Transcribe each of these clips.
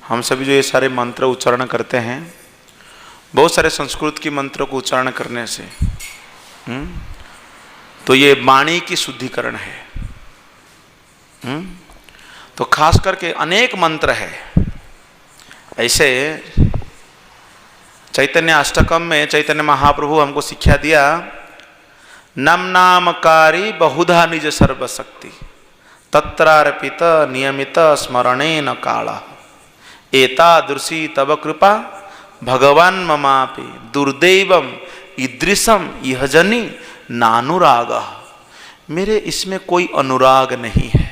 हम सभी जो ये सारे मंत्र उच्चारण करते हैं, बहुत सारे संस्कृत की मंत्रों को उच्चारण करने से तो ये वाणी की शुद्धिकरण है। तो खास करके अनेक मंत्र है ऐसे। चैतन्य अष्टकम में चैतन्य महाप्रभु हमको शिक्षा दिया, नम नामकारी बहुधा निज सर्वशक्ति तत्रार्पित नियमित स्मरणेन काला एतादृशी तव कृपा भगवान ममापि दुर्दैवम ईदृशम इह जनी नानुराग। मेरे इसमें कोई अनुराग नहीं है।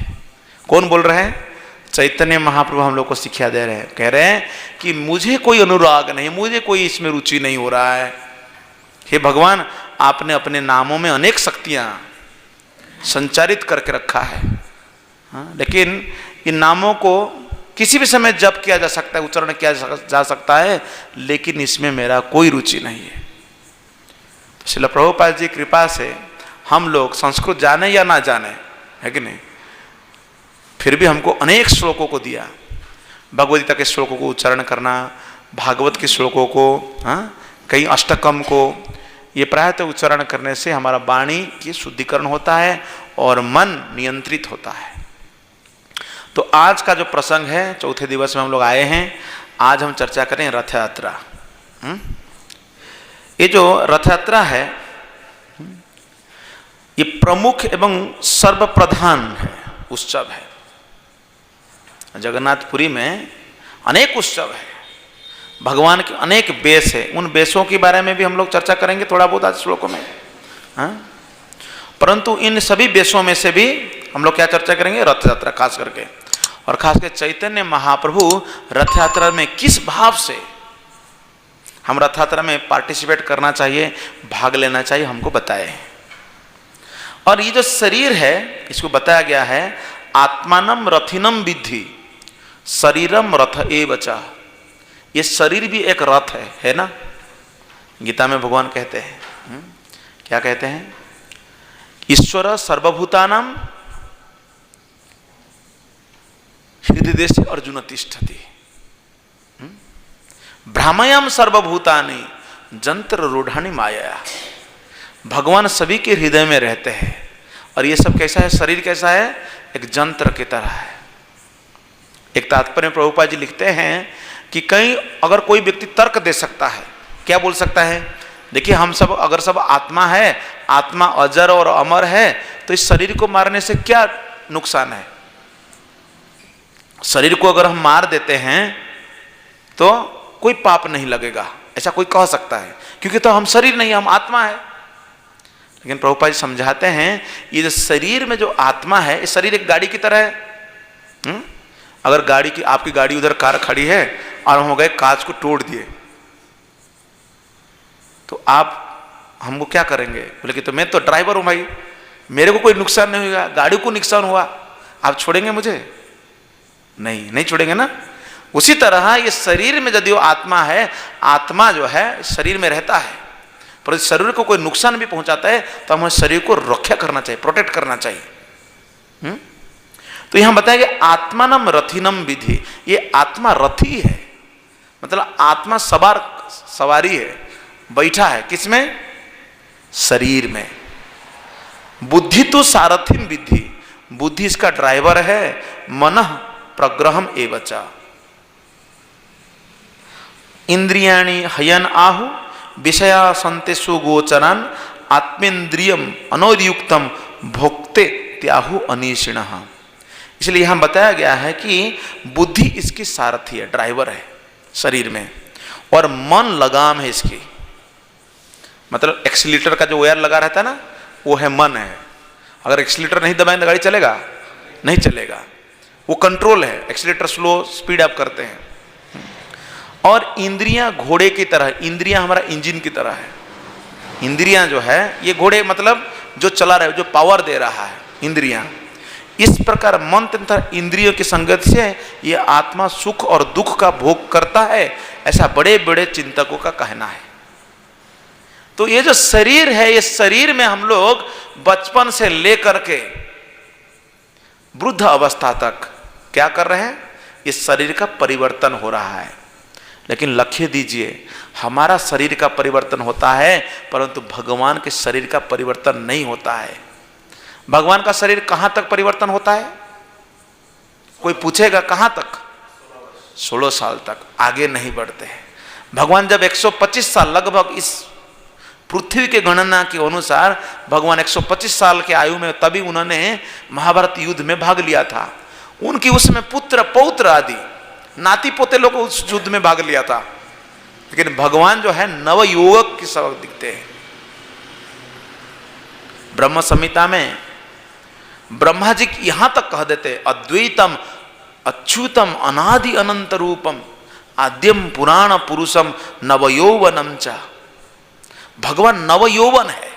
कौन बोल रहे हैं? चैतन्य महाप्रभु हम लोग को शिक्षा दे रहे हैं, कह रहे हैं कि मुझे कोई अनुराग नहीं, मुझे कोई इसमें रुचि नहीं हो रहा है। हे भगवान, आपने अपने नामों में अनेक शक्तियां संचारित करके रखा है, लेकिन इन नामों को किसी भी समय जप किया जा सकता है, उच्चारण किया जा सकता है, लेकिन इसमें मेरा कोई रुचि नहीं है। तो श्रील प्रभुपाद जी कृपा से हम लोग संस्कृत जाने या ना जाने, है कि नहीं, फिर भी हमको अनेक श्लोकों को दिया। भगवद्गीता के श्लोकों को उच्चारण करना, भागवत के श्लोकों को, कई अष्टकम को, ये प्रायतः उच्चारण करने से हमारा वाणी की शुद्धिकरण होता है और मन नियंत्रित होता है। तो आज का जो प्रसंग है, चौथे दिवस में हम लोग आए हैं। आज हम चर्चा करें रथ यात्रा। ये जो रथ यात्रा है ये प्रमुख एवं सर्वप्रधान है, उत्सव है। जगन्नाथपुरी में अनेक उत्सव है, भगवान के अनेक वेश है। उन वेशों के बारे में भी हम लोग चर्चा करेंगे थोड़ा बहुत आज श्लोकों में। परंतु इन सभी वेशों में से भी हम लोग क्या चर्चा करेंगे? रथ यात्रा खास करके, और खास कर चैतन्य महाप्रभु रथ यात्रा में किस भाव से हम रथ यात्रा में पार्टिसिपेट करना चाहिए, भाग लेना चाहिए, हमको बताए। और ये जो शरीर है इसको बताया गया है, आत्मानम रथिनम विद्धि शरीरम रथ एवचा। ये शरीर भी एक रथ है ना। गीता में भगवान कहते हैं, क्या कहते हैं? ईश्वर सर्वभूतानां हृदय देशे अर्जुन तिष्ठति भ्रामयाम सर्वभूतानि जंत्र रूढ़ानि माया। भगवान सभी के हृदय में रहते हैं। और ये सब कैसा है? शरीर कैसा है? एक जंत्र की तरह है। एक तात्पर्य में प्रभुपाद जी लिखते हैं कि कहीं अगर कोई व्यक्ति तर्क दे सकता है, क्या बोल सकता है? देखिए, हम सब अगर सब आत्मा है, आत्मा अजर और अमर है, तो इस शरीर को मारने से क्या नुकसान है? शरीर को अगर हम मार देते हैं तो कोई पाप नहीं लगेगा, ऐसा कोई कह सकता है, क्योंकि तो हम शरीर नहीं, हम आत्मा है। लेकिन प्रभुपाद जी समझाते हैं, ये जो शरीर में जो आत्मा है, ये शरीर एक गाड़ी की तरह है। अगर गाड़ी की, आपकी गाड़ी उधर कार खड़ी है और हम हो गए कांच को तोड़ दिए, तो आप हमको क्या करेंगे? बोले कि तो मैं तो ड्राइवर हूं भाई, मेरे को कोई नुकसान नहीं होगा, गाड़ी को नुकसान हुआ, आप छोड़ेंगे मुझे? नहीं छोड़ेंगे ना। उसी तरह ये शरीर में यदि वो आत्मा है, आत्मा जो है शरीर में रहता है, पर शरीर को कोई नुकसान भी पहुंचाता है तो हमें शरीर को रक्षा करना चाहिए, प्रोटेक्ट करना चाहिए। तो यहां बताया गया आत्मानम रथिनम विधि। ये आत्मा रथी है, मतलब आत्मा सवारी है, बैठा है किसमें? शरीर में। बुद्धि तो सारथिम विधि, बुद्धि इसका ड्राइवर है। मनः प्रग्रहम एवचा इंद्रियाणि हयन आहु विषया संते सुगोचरान आत्मेन्द्रियम अनोदयुक्तम भोक्ते त्याहु अनीशिणः। इसलिए यहां बताया गया है कि बुद्धि इसकी सारथी है, ड्राइवर है शरीर में, और मन लगाम है इसकी। मतलब एक्सीलेटर का जो वायर लगा रहता है ना, वो है मन है। अगर एक्सीलेटर नहीं दबाएं तो गाड़ी चलेगा? नहीं चलेगा। वो कंट्रोल है, एक्सीलेटर स्लो स्पीड अप करते हैं। और इंद्रियां घोड़े की तरह, इंद्रियां हमारा इंजन की तरह है। इंद्रियां जो है ये घोड़े, मतलब जो चला रहा है, जो पावर दे रहा है इंद्रियां। इस प्रकार मन तथा इंद्रियों की संगत से ये आत्मा सुख और दुख का भोग करता है, ऐसा बड़े बड़े चिंतकों का कहना है। तो ये जो शरीर है, ये शरीर में हम लोग बचपन से लेकर के वृद्ध अवस्था तक क्या कर रहे हैं? इस शरीर का परिवर्तन हो रहा है। लेकिन लक्ष्य दीजिए, हमारा शरीर का परिवर्तन होता है परंतु भगवान के शरीर का परिवर्तन नहीं होता है। भगवान का शरीर कहां तक परिवर्तन होता है? कोई पूछेगा कहां तक? 16 साल तक, आगे नहीं बढ़ते हैं। भगवान जब 125 साल, लगभग इस पृथ्वी के गणना के अनुसार भगवान 125 साल के आयु में, तभी उन्होंने महाभारत युद्ध में भाग लिया था। उनकी उसमें पुत्र पौत्र आदि नाती पोते लोग उस युद्ध में भाग लिया था। लेकिन भगवान जो है नवयुवक के सबक दिखते हैं। ब्रह्म संहिता में ब्रह्मा जी यहां तक कह देते, अद्वैतम अच्युतम अनादि अनंत रूपम आद्यम पुराण पुरुषम नवयौवनम च। भगवान नवयौवन है।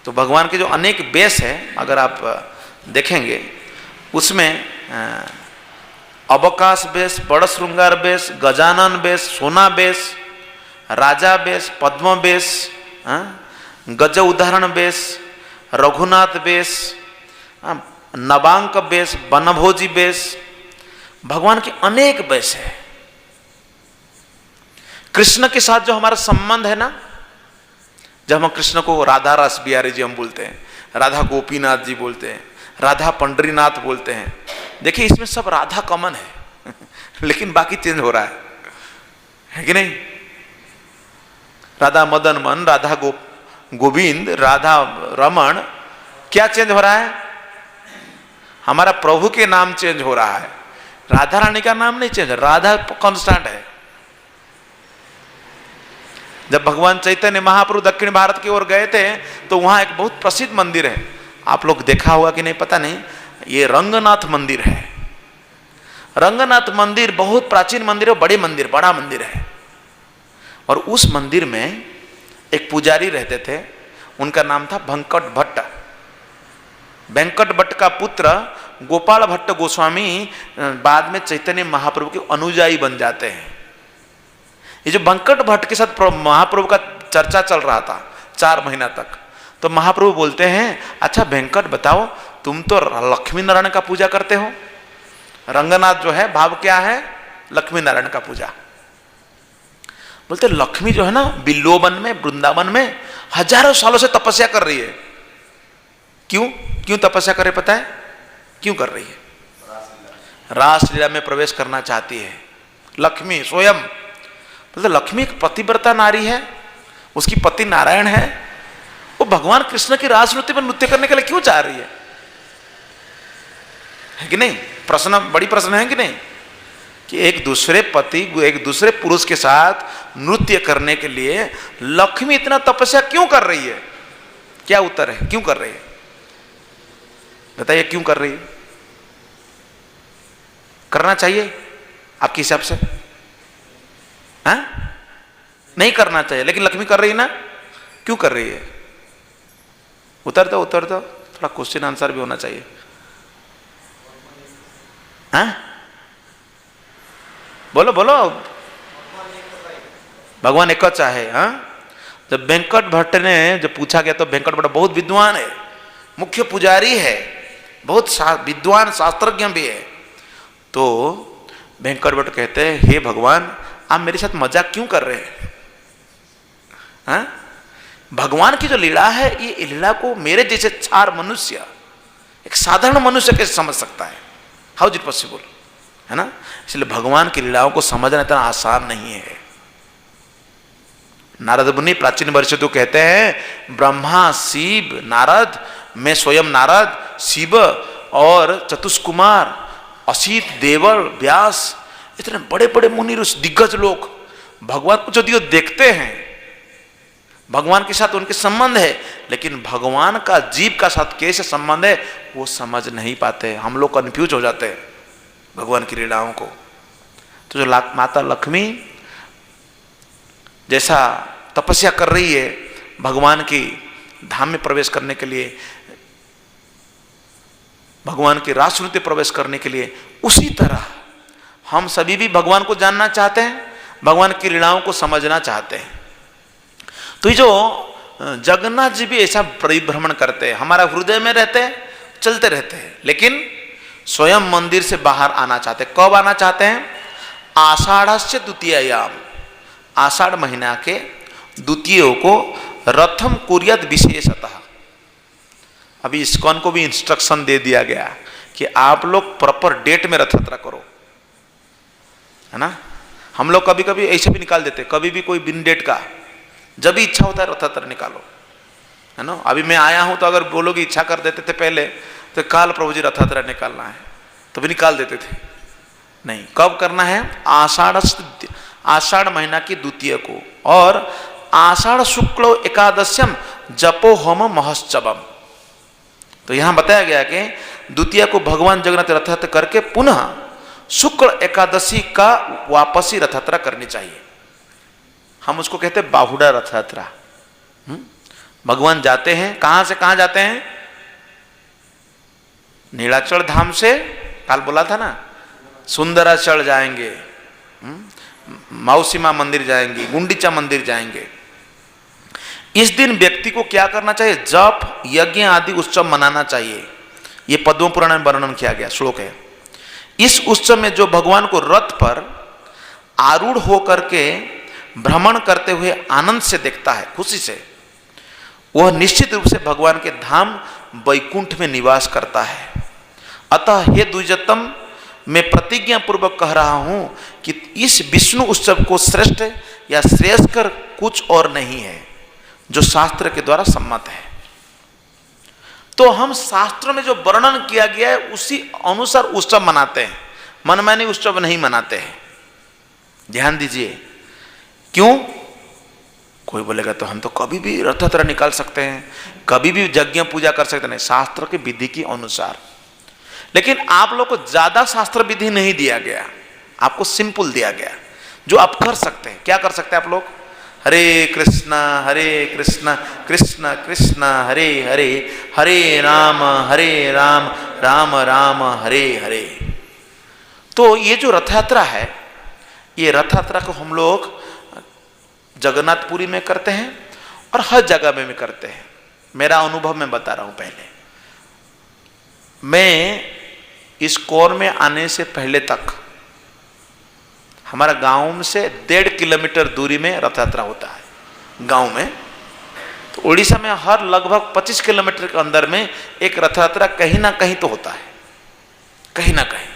तो भगवान के जो अनेक बेस है, अगर आप देखेंगे उसमें अवकाश बेस, बड़ श्रृंगार बेस, गजानन बेस, सोना बेस, राजा बेस, पद्म बेस, गज उदाहरण बेस, रघुनाथ बेस, नवांक बेस, बनभोजी बेस, भगवान के अनेक बेस है। कृष्ण के साथ जो हमारा संबंध है ना, जब हम कृष्ण को राधा रस बिहारी जी हम बोलते हैं, राधा गोपीनाथ जी बोलते हैं, राधा पंडरीनाथ बोलते हैं, देखिए इसमें सब राधा कॉमन है लेकिन बाकी चेंज हो रहा है कि नहीं? राधा मदन मन, राधा गोविंद, राधा रमन, क्या चेंज हो रहा है? हमारा प्रभु के नाम चेंज हो रहा है, राधा रानी का नाम नहीं चेंज, राधा कांस्टेंट है। जब भगवान चैतन्य महाप्रभु दक्षिण भारत की ओर गए थे तो वहां एक बहुत प्रसिद्ध मंदिर है, आप लोग देखा होगा कि नहीं पता नहीं, ये रंगनाथ मंदिर है। रंगनाथ मंदिर बहुत प्राचीन मंदिर है, बड़े मंदिर, बड़ा मंदिर है। और उस मंदिर में एक पुजारी रहते थे, उनका नाम था वेंकट भट्ट। वेंकट भट्ट का पुत्र गोपाल भट्ट गोस्वामी बाद में चैतन्य महाप्रभु के अनुयायी बन जाते हैं। ये जो वेंकट भट्ट के साथ महाप्रभु का चर्चा चल रहा था 4 महीना तक, तो महाप्रभु बोलते हैं, अच्छा वेंकट बताओ, तुम तो लक्ष्मी नारायण का पूजा करते हो। रंगनाथ जो है भाव क्या है? लक्ष्मी नारायण का पूजा। बोलते लक्ष्मी जो है ना बिल्लोवन में, वृंदावन में हजारों सालों से तपस्या कर रही है। क्यों तपस्या करे पता है? क्यों कर रही है? रासलीला में प्रवेश करना चाहती है लक्ष्मी स्वयं। बोलते लक्ष्मी एक पतिव्रता नारी है, उसकी पति नारायण है, वो भगवान कृष्ण की रासनृत्य में नृत्य करने के लिए क्यों चाह रही है कि नहीं? प्रश्न, बड़ी प्रश्न है कि नहीं, कि एक दूसरे पति, एक दूसरे पुरुष के साथ नृत्य करने के लिए लक्ष्मी इतना तपस्या क्यों कर रही है? क्या उत्तर है? क्यों कर रही है? बताइए क्यों कर रही है? करना चाहिए आपके हिसाब से? हाँ? नहीं करना चाहिए, लेकिन लक्ष्मी कर रही है ना, क्यों कर रही है? उत्तर दो, थोड़ा क्वेश्चन आंसर भी होना चाहिए। हाँ? बोलो भगवान एक चाहे। हाँ? जब वेंकट भट्ट ने जब पूछा गया, तो वेंकट भट्ट बहुत विद्वान है, मुख्य पुजारी है, बहुत विद्वान शास्त्रज्ञ भी है। तो वेंकट भट्ट कहते हैं, हे भगवान आप मेरे साथ मजाक क्यों कर रहे हैं? हाँ? भगवान की जो लीला है, ये लीला को मेरे जैसे 4 मनुष्य, एक साधारण मनुष्य कैसे समझ सकता है? How is it possible? है ना? इसलिए भगवान की लीलाओं को समझना इतना आसान नहीं है। नारद मुनि प्राचीन वर्ष तो कहते हैं, ब्रह्मा शिव नारद, मैं स्वयं नारद, शिव और चतुष्कुमार, असित देवर व्यास, इतने बड़े बड़े मुनि दिग्गज लोग भगवान को जो देखते हैं, भगवान के साथ उनके संबंध है, लेकिन भगवान का जीव का साथ कैसे संबंध है वो समझ नहीं पाते। हम लोग कंफ्यूज हो जाते हैं भगवान की लीलाओं को। तो जो माता लक्ष्मी जैसा तपस्या कर रही है भगवान की धाम में प्रवेश करने के लिए, भगवान की रास नृत्य प्रवेश करने के लिए, उसी तरह हम सभी भी भगवान को जानना चाहते हैं, भगवान की लीलाओं को समझना चाहते हैं। तो ये जो जगन्नाथ जी भी ऐसा परिभ्रमण करते हैं, हमारा हृदय में रहते हैं, चलते रहते हैं, लेकिन स्वयं मंदिर से बाहर आना चाहते। कब आना चाहते हैं? आषाढ़स्य द्वितीयायाम, आषाढ़ महीना के द्वितीय को रथम कुर्यात विशेषतः। अभी इस्कॉन को भी इंस्ट्रक्शन दे दिया गया कि आप लोग प्रॉपर डेट में रथ यात्रा करो, है ना। हम लोग कभी कभी ऐसे भी निकाल देते, कभी भी कोई बिन डेट का, जब भी इच्छा होता है रथ यात्रा निकालो, है ना। अभी मैं आया हूं तो अगर बोलोगे इच्छा कर देते थे पहले तो काल प्रभु जी रथ यात्रा निकालना है तो भी निकाल देते थे। नहीं, कब करना है? आषाढ़ महीना की द्वितीय को और आषाढ़ शुक्ल एकादश्यम जपो होम महोत्सवम। तो यहां बताया गया कि द्वितीय को भगवान जगन्नाथ रथ यात्रा करके पुनः शुक्ल एकादशी का वापसी रथ यात्रा करनी चाहिए। हम उसको कहते हैं बाहुड़ा रथ यात्रा। भगवान जाते हैं, कहां से कहां जाते हैं? नीलाचल धाम से, काल बोला था ना, सुंदराचल जाएंगे, मौसीमा मंदिर जाएंगे, गुंडीचा मंदिर जाएंगे। इस दिन व्यक्ति को क्या करना चाहिए? जप, यज्ञ आदि उत्सव मनाना चाहिए। ये पद्म पुराण में वर्णन किया गया श्लोक है। इस उत्सव में जो भगवान को रथ पर आरूढ़ होकर के भ्रमण करते हुए आनंद से देखता है, खुशी से, वह निश्चित रूप से भगवान के धाम वैकुंठ में निवास करता है। अतः हे द्विजतम, मैं प्रतिज्ञा पूर्वक कह रहा हूं कि इस विष्णु उत्सव को श्रेष्ठ या श्रेयस्कर कुछ और नहीं है जो शास्त्र के द्वारा सम्मत है। तो हम शास्त्र में जो वर्णन किया गया है उसी अनुसार उत्सव मनाते हैं, मनमानी उत्सव नहीं मनाते हैं। ध्यान दीजिए। क्यों? कोई बोलेगा तो हम तो कभी भी रथ यात्रा निकाल सकते हैं, कभी भी यज्ञ पूजा कर सकते हैं। नहीं, शास्त्र के विधि के अनुसार। लेकिन आप लोग को ज्यादा शास्त्र विधि नहीं दिया गया, आपको सिंपल दिया गया जो आप कर सकते हैं। क्या कर सकते हैं आप लोग? हरे कृष्णा कृष्ण कृष्ण हरे हरे, हरे राम राम राम हरे हरे। तो ये जो रथ यात्रा है, ये रथ यात्रा को हम लोग जगन्नाथपुरी में करते हैं और हर जगह में भी करते हैं। मेरा अनुभव मैं बता रहा हूं। पहले मैं इस कोर में आने से पहले तक हमारा गांव से 1.5 किलोमीटर दूरी में रथ यात्रा होता है गांव में। तो उड़ीसा में हर लगभग 25 किलोमीटर के अंदर में एक रथ यात्रा कहीं ना कहीं तो होता है, कहीं ना कहीं।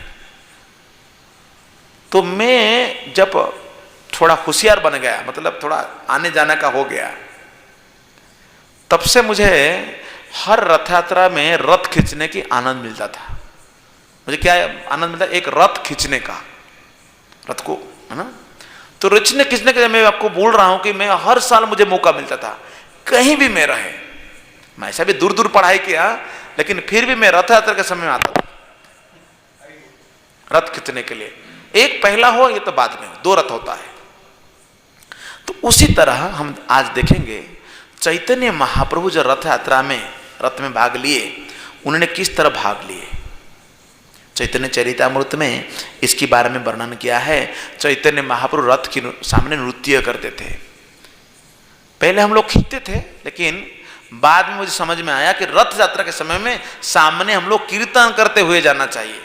तो मैं जब थोड़ा होशियार बन गया, मतलब थोड़ा आने जाने का हो गया, तब से मुझे हर रथ यात्रा में रथ खींचने की आनंद मिलता था। मुझे क्या आनंद मिलता? एक रथ खींचने का, रथ को, है ना। तो रचने खींचने के, मैं आपको बोल रहा हूं कि मैं हर साल मुझे मौका मिलता था, कहीं भी मैं रहे। मैं ऐसा भी दूर दूर पढ़ाई किया, लेकिन फिर भी मैं रथ यात्रा के समय में आता था रथ खींचने के लिए। एक पहला हो, ये तो बाद में, 2 रथ होता है। तो उसी तरह हम आज देखेंगे चैतन्य महाप्रभु जो रथ यात्रा में, रथ में भाग लिए, उन्होंने किस तरह भाग लिए। चैतन्य चरितामृत में इसके बारे में वर्णन किया है। चैतन्य महाप्रभु रथ के सामने नृत्य करते थे। पहले हम लोग खींचते थे, लेकिन बाद में मुझे समझ में आया कि रथ यात्रा के समय में सामने हम लोग कीर्तन करते हुए जाना चाहिए।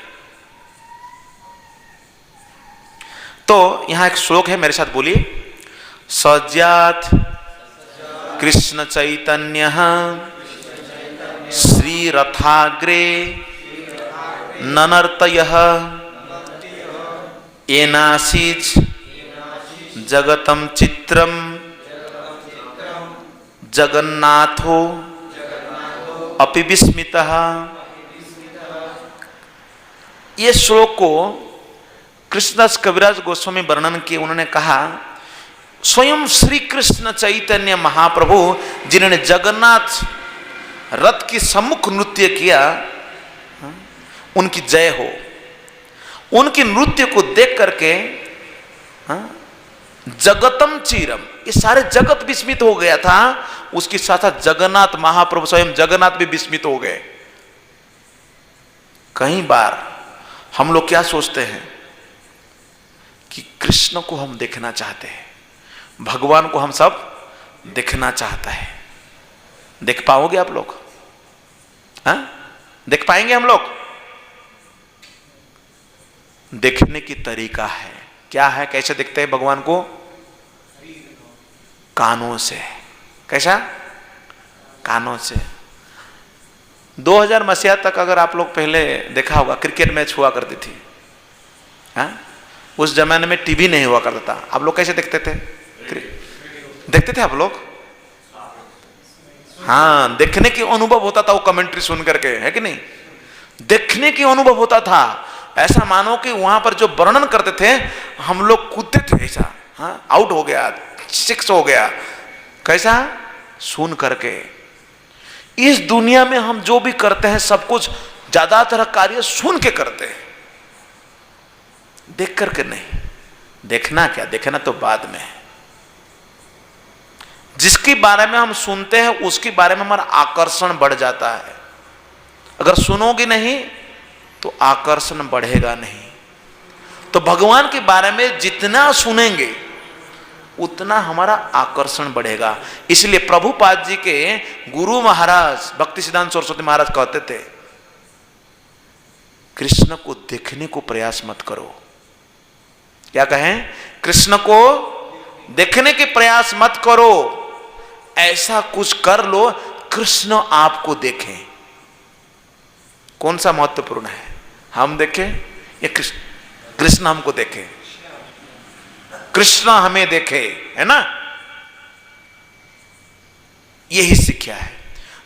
तो यहां एक श्लोक है, मेरे साथ बोलिए। सज्जात कृष्ण चैतन्य श्री रथाग्रे ननर्तयः एनासीच जगतम चित्रम जगन्नाथो अपि विस्मितः। ये श्लोक को कृष्णदास कविराज गोस्वामी वर्णन किए। उन्होंने कहा, स्वयं श्री कृष्ण चैतन्य महाप्रभु जिन्होंने जगन्नाथ रथ की सम्मुख नृत्य किया, उनकी जय हो। उनके नृत्य को देख करके जगतम चीरम, ये सारे जगत विस्मित हो गया था। उसके साथ साथ जगन्नाथ महाप्रभु स्वयं जगन्नाथ भी विस्मित हो गए। कई बार हम लोग क्या सोचते हैं कि कृष्ण को हम देखना चाहते हैं, भगवान को हम सब देखना चाहता है। देख पाओगे आप लोग? हाँ, देख पाएंगे हम लोग? देखने की तरीका है। क्या है, कैसे देखते हैं भगवान को? कानों से। कैसा? कानों से। 2000 मसीहा तक अगर आप लोग पहले देखा होगा, क्रिकेट मैच हुआ करती थी, हाँ? उस जमाने में टीवी नहीं हुआ करता था। आप लोग कैसे देखते थे? देखते थे आप लोग? हाँ, देखने की अनुभव होता था वो कमेंट्री सुन करके, है कि नहीं? देखने की अनुभव होता था। ऐसा मानो कि वहां पर जो वर्णन करते थे हम लोग कूदते थे ऐसा, हाँ, आउट हो गया, 6 हो गया। कैसा? सुन करके। इस दुनिया में हम जो भी करते हैं सब कुछ ज्यादातर कार्य सुन के करते हैं, देख करके नहीं। देखना क्या, देखना तो बाद में है। जिसके बारे में हम सुनते हैं उसके बारे में हमारा आकर्षण बढ़ जाता है। अगर सुनोगे नहीं तो आकर्षण बढ़ेगा नहीं। तो भगवान के बारे में जितना सुनेंगे उतना हमारा आकर्षण बढ़ेगा। इसलिए प्रभुपाद जी के गुरु महाराज भक्ति सिद्धांत सरस्वती महाराज कहते थे, कृष्ण को देखने को प्रयास मत करो। क्या कहें? कृष्ण को देखने के प्रयास मत करो, ऐसा कुछ कर लो कृष्ण आपको देखें। कौन सा महत्वपूर्ण है, हम देखें या कृष्ण हमको देखे? कृष्ण हमें देखे, है ना? यही शिक्षा है।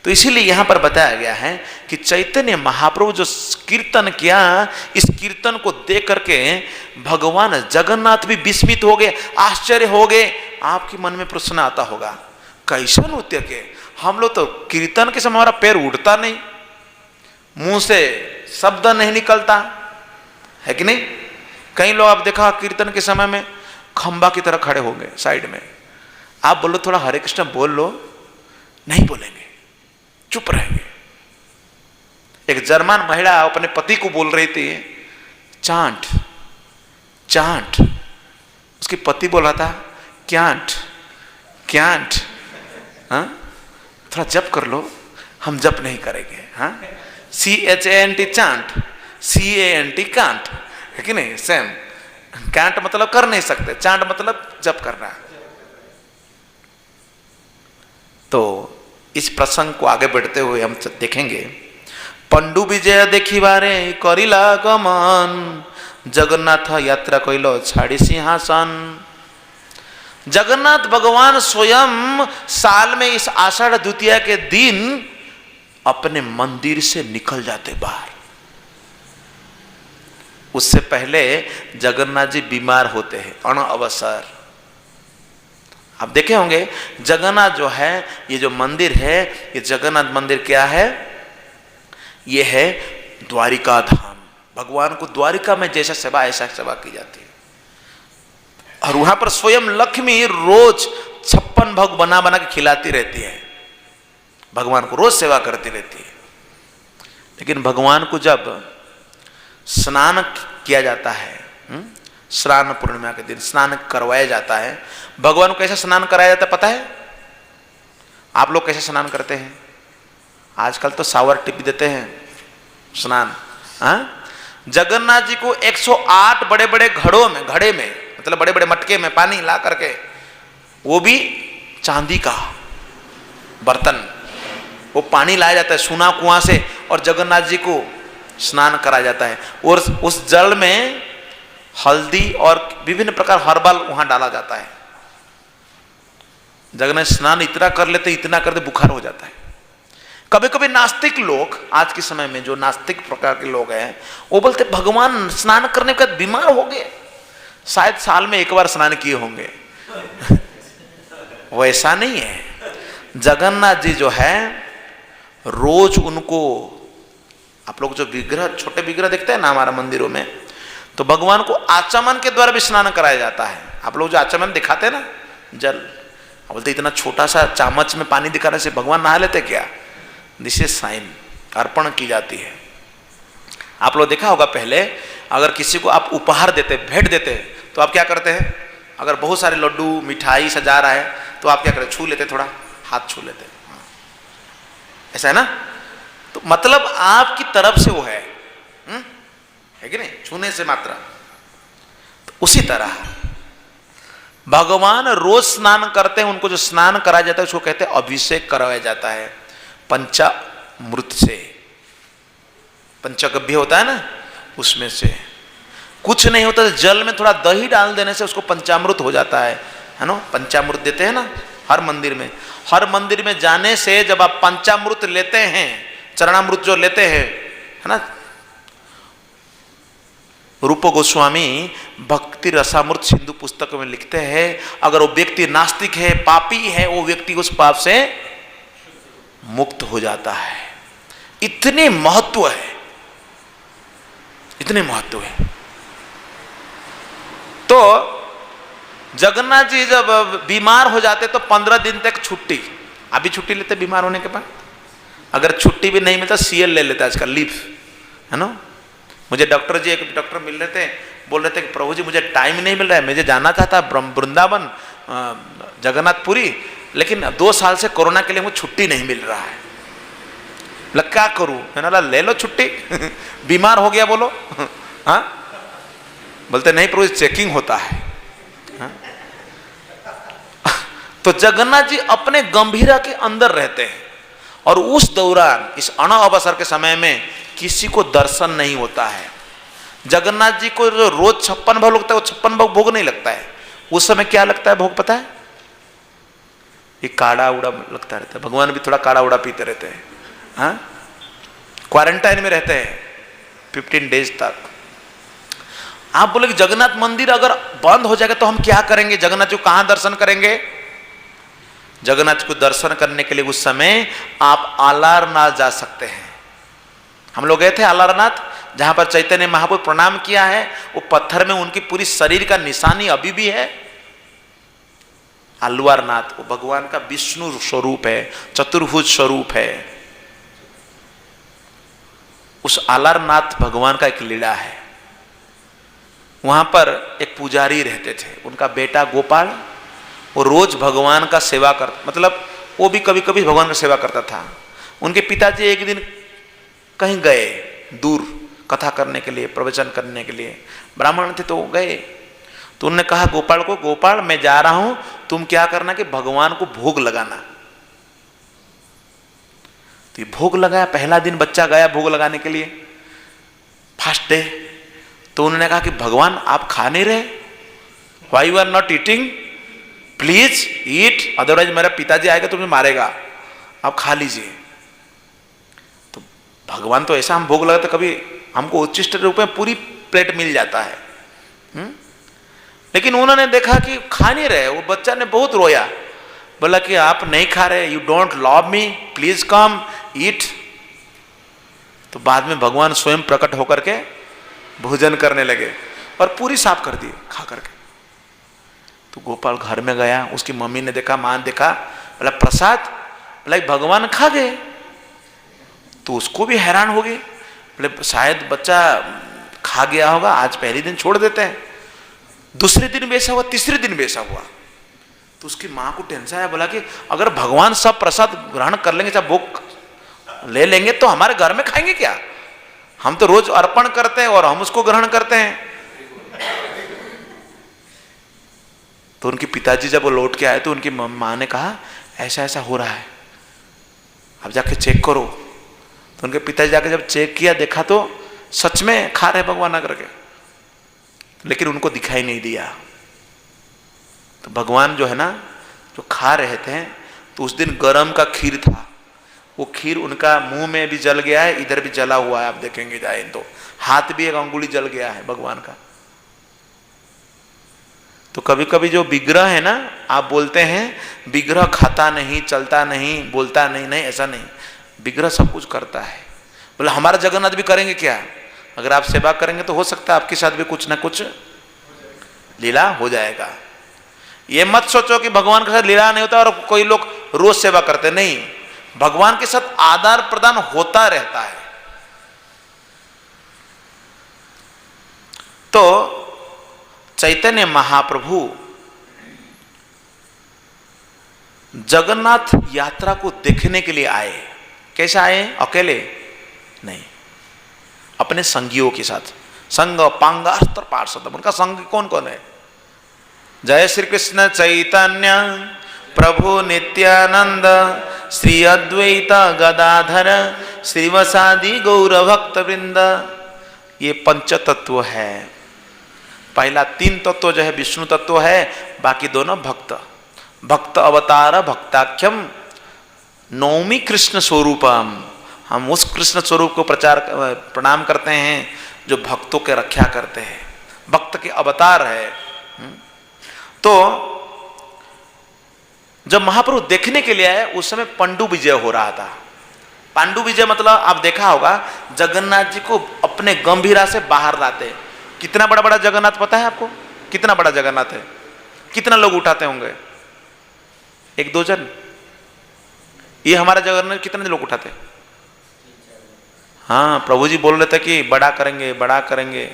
तो इसीलिए यहां पर बताया गया है कि चैतन्य महाप्रभु जो कीर्तन किया, इस कीर्तन को देख करके भगवान जगन्नाथ भी विस्मित हो गए, आश्चर्य हो गए। आपके मन में प्रश्न आता होगा, कैसा नृत्य के? हम लोग तो कीर्तन के समय हमारा पैर उठता नहीं, मुंह से शब्द नहीं निकलता, है कि नहीं? कई लोग आप देखा कीर्तन के समय में खंबा की तरह खड़े होंगे साइड में। आप बोलो थोड़ा हरे कृष्ण बोल लो, नहीं बोलेंगे, चुप रहेंगे। एक जर्मन महिला अपने पति को बोल रही थी चांट चांट, उसके पति बोल रहा था क्यांट क्यांट। हाँ, थोड़ा जप कर लो। हम जप नहीं करेंगे। हाँ, CHANT चांट, CANT कांट, है कि नहीं? सेम। कांट मतलब कर नहीं सकते, चांट मतलब जप करना। तो इस प्रसंग को आगे बढ़ते हुए हम देखेंगे, पंडु विजय देखी बारे करिला गमन, जगन्नाथ यात्रा कइलो छाड़ी सिंहासन। जगन्नाथ भगवान स्वयं साल में इस आषाढ़ द्वितीया के दिन अपने मंदिर से निकल जाते बाहर। उससे पहले जगन्नाथ जी बीमार होते हैं अण अवसर। आप देखे होंगे जगन्नाथ जो है, ये जो मंदिर है, ये जगन्नाथ मंदिर क्या है? ये है द्वारिका धाम। भगवान को द्वारिका में जैसा सेवा ऐसा सेवा की जाती है। और वहां पर स्वयं लक्ष्मी रोज 56 भोग बना बना के खिलाती रहती है, भगवान को रोज सेवा करती रहती है। लेकिन भगवान को जब स्नान किया जाता है, स्नान पूर्णिमा के दिन स्नान करवाया जाता है। भगवान को कैसे स्नान कराया जाता है पता है? आप लोग कैसे स्नान करते हैं? आजकल तो शावर टिप देते हैं स्नान। हाँ, जगन्नाथ जी को 108 बड़े बड़े घड़े में मतलब बड़े बड़े मटके में पानी ला करके, वो भी चांदी का बर्तन, वो पानी लाया जाता है सुना कुआं से, और जगन्नाथ जी को स्नान कराया जाता है। और उस जल में हल्दी और विभिन्न प्रकार हर्बल वहां डाला जाता है। जगन्नाथ स्नान इतना कर लेते, इतना करते बुखार हो जाता है। कभी कभी नास्तिक लोग, आज के समय में जो नास्तिक प्रकार के लोग हैं, वो बोलते भगवान स्नान करने के बाद बीमार हो गए, शायद साल में एक बार स्नान किए होंगे। वैसा नहीं है। जगन्नाथ जी जो है रोज उनको, आप लोग जो विग्रह, छोटे विग्रह देखते हैं ना हमारा मंदिरों में, तो भगवान को आचमन के द्वारा भी स्नान कराया जाता है। आप लोग जो आचमन दिखाते हैं ना जल, बोलते इतना छोटा सा चामच में पानी दिखाने से भगवान नहा लेते क्या? दिस इज साइन, अर्पण की जाती है। आप लोग देखा होगा पहले, अगर किसी को आप उपहार देते, भेंट देते, तो आप क्या करते हैं? अगर बहुत सारे लड्डू मिठाई सजा रहा है तो आप क्या करते? छू लेते, थोड़ा हाथ छू लेते। ऐसा है ना? तो मतलब आपकी तरफ से वो है कि नहीं? छूने से मात्रा उसी तरह भगवान रोज स्नान करते हैं, उनको जो स्नान कराया जाता है उसको कहते हैं अभिषेक कराया जाता है पंचामृत से। पंचगव्य होता है ना, उसमें से कुछ नहीं होता, जल में थोड़ा दही डाल देने से उसको पंचामृत हो जाता है ना। पंचामृत देते हैं ना हर मंदिर में। हर मंदिर में जाने से जब आप पंचामृत लेते हैं, चरणामृत जो लेते हैं, है ना, रूप गोस्वामी भक्ति रसामृत सिंधु पुस्तक में लिखते हैं, अगर वो व्यक्ति नास्तिक है, पापी है, वो व्यक्ति उस पाप से मुक्त हो जाता है। इतने महत्व है, इतने महत्व है। तो जगन्नाथ जी जब बीमार हो जाते तो 15 दिन तक छुट्टी, अभी छुट्टी लेते बीमार होने के बाद, अगर छुट्टी भी नहीं मिलता सीएल ले लेता आजकल, लीव, है ना। मुझे डॉक्टर जी, एक डॉक्टर मिल रहे थे, बोल रहे थे कि प्रभु जी मुझे टाइम नहीं मिल रहा है, मुझे जाना था वृंदावन जगन्नाथपुरी, लेकिन 2 साल से कोरोना के लिए मुझे छुट्टी नहीं मिल रहा है, क्या करूं। मैंने बोला ले लो छुट्टी बीमार हो गया बोलो। हाँ, बोलते नहीं प्रभु चेकिंग होता है। हाँ? तो जगन्नाथ जी अपने गंभीरा के अंदर रहते हैं, और उस दौरान इस अणअवसर के समय में किसी को दर्शन नहीं होता है। जगन्नाथ जी को जो रोज 56 भोग लगता है, वो 56 भोग नहीं लगता है। उस समय क्या लगता है भोग पता है? ये काढ़ा उड़ा लगता रहता है। भगवान भी थोड़ा काढ़ा उड़ा पीते रहते हैं। हाँ, क्वारंटाइन में रहते हैं 15 डेज तक। आप बोले कि जगन्नाथ मंदिर अगर बंद हो जाएगा तो हम क्या करेंगे, जगन्नाथ जी को कहां दर्शन करेंगे? जगन्नाथ को दर्शन करने के लिए उस समय आप आलारनाथ जा सकते हैं। हम लोग गए थे आलारनाथ, जहां पर चैतन्य महाप्रभु प्रणाम किया है, वो पत्थर में उनकी पूरी शरीर का निशानी अभी भी है। आलवारनाथ वो भगवान का विष्णु स्वरूप है, चतुर्भुज स्वरूप है। उस आलारनाथ भगवान का एक लीला है। वहां पर एक पुजारी रहते थे, उनका बेटा गोपाल, वो रोज भगवान का सेवा कर, मतलब वो भी कभी कभी भगवान का सेवा करता था। उनके पिताजी एक दिन कहीं गए दूर कथा करने के लिए, प्रवचन करने के लिए, ब्राह्मण थे तो गए। तो उन्होंने कहा गोपाल को, गोपाल मैं जा रहा हूं, तुम क्या करना कि भगवान को भोग लगाना। तो ये भोग लगाया, पहला दिन बच्चा गया भोग लगाने के लिए, फर्स्ट डे। तो उन्होंने कहा कि भगवान आप खा नहीं रहे, why you are not eating, please eat, otherwise मेरा पिताजी आएगा तो मुझे मारेगा, आप खा लीजिए। तो भगवान तो ऐसा हम भोग लगाते कभी हमको उच्चिष्ट रूप में पूरी प्लेट मिल जाता है। लेकिन उन्होंने देखा कि खा नहीं रहे, वो बच्चा ने बहुत रोया, बोला कि आप नहीं खा रहे, you don't love me, please come eat. तो बाद में भगवान स्वयं प्रकट होकर के भोजन करने लगे और पूरी साफ कर दी खा करके। तो गोपाल घर में गया, उसकी मम्मी ने देखा, मां ने देखा, बोला प्रसाद, बोला भगवान खा गए। तो उसको भी हैरान हो गई, बोले शायद बच्चा खा गया होगा, आज पहले दिन छोड़ देते हैं। दूसरे दिन वैसा हुआ, तीसरे दिन वैसा हुआ। तो उसकी मां को टेंशन आया, बोला कि अगर भगवान सब प्रसाद ग्रहण कर लेंगे, सब भोग ले लेंगे, तो हमारे घर में खाएंगे क्या? हम तो रोज अर्पण करते हैं और हम उसको ग्रहण करते हैं। तो उनके पिताजी जब वो लौट के आए तो उनकी मां ने कहा ऐसा ऐसा हो रहा है, अब जाके चेक करो। तो उनके पिताजी जाके जब चेक किया, देखा तो सच में खा रहे भगवान आकर के, लेकिन उनको दिखाई नहीं दिया। तो भगवान जो है ना, जो खा रहे थे, तो उस दिन गरम का खीर था, वो खीर उनका मुंह में भी जल गया है, इधर भी जला हुआ है, आप देखेंगे जाए तो हाथ भी एक अंगुली जल गया है भगवान का। तो कभी कभी जो विग्रह है ना, आप बोलते हैं विग्रह खाता नहीं, चलता नहीं, बोलता नहीं, नहीं ऐसा नहीं, विग्रह सब कुछ करता है। बोले हमारा जगन्नाथ भी करेंगे क्या? अगर आप सेवा करेंगे तो हो सकता है आपके साथ भी कुछ ना कुछ लीला हो जाएगा। ये मत सोचो कि भगवान के साथ लीला नहीं होता और कोई लोग रोज सेवा करते, नहीं, भगवान के साथ आदान प्रदान होता रहता है। तो चैतन्य महाप्रभु जगन्नाथ यात्रा को देखने के लिए आए। कैसे आए? अकेले नहीं, अपने संगियों के साथ, संग पांगास्त्र पार्षद, उनका संग कौन कौन है? जय श्री कृष्ण चैतन्य प्रभु नित्यानंद श्री अद्वैत गदाधर श्रीवसादि गौर भक्त वृंद। ये पंच तत्व है। पहला 3 तत्व जो है विष्णु तत्व है, बाकी दोनों भक्त। भक्त अवतार भक्ताख्यम नौमी कृष्ण स्वरूपम। हम उस कृष्ण स्वरूप को प्रणाम करते हैं जो भक्तों के रक्षा करते हैं, भक्त के अवतार है। तो जब महाप्रभु देखने के लिए आए उस समय पांडु विजय हो रहा था। पांडु विजय मतलब आप देखा होगा, जगन्नाथ जी को अपने गंभीरा से बाहर लाते। कितना बड़ा बड़ा जगन्नाथ पता है आपको? कितना बड़ा जगन्नाथ है? कितना लोग उठाते होंगे? 1-2 जन। ये हमारा जगन्नाथ कितने लोग उठाते? हाँ, प्रभु जी बोल रहे थे कि बड़ा करेंगे बड़ा करेंगे।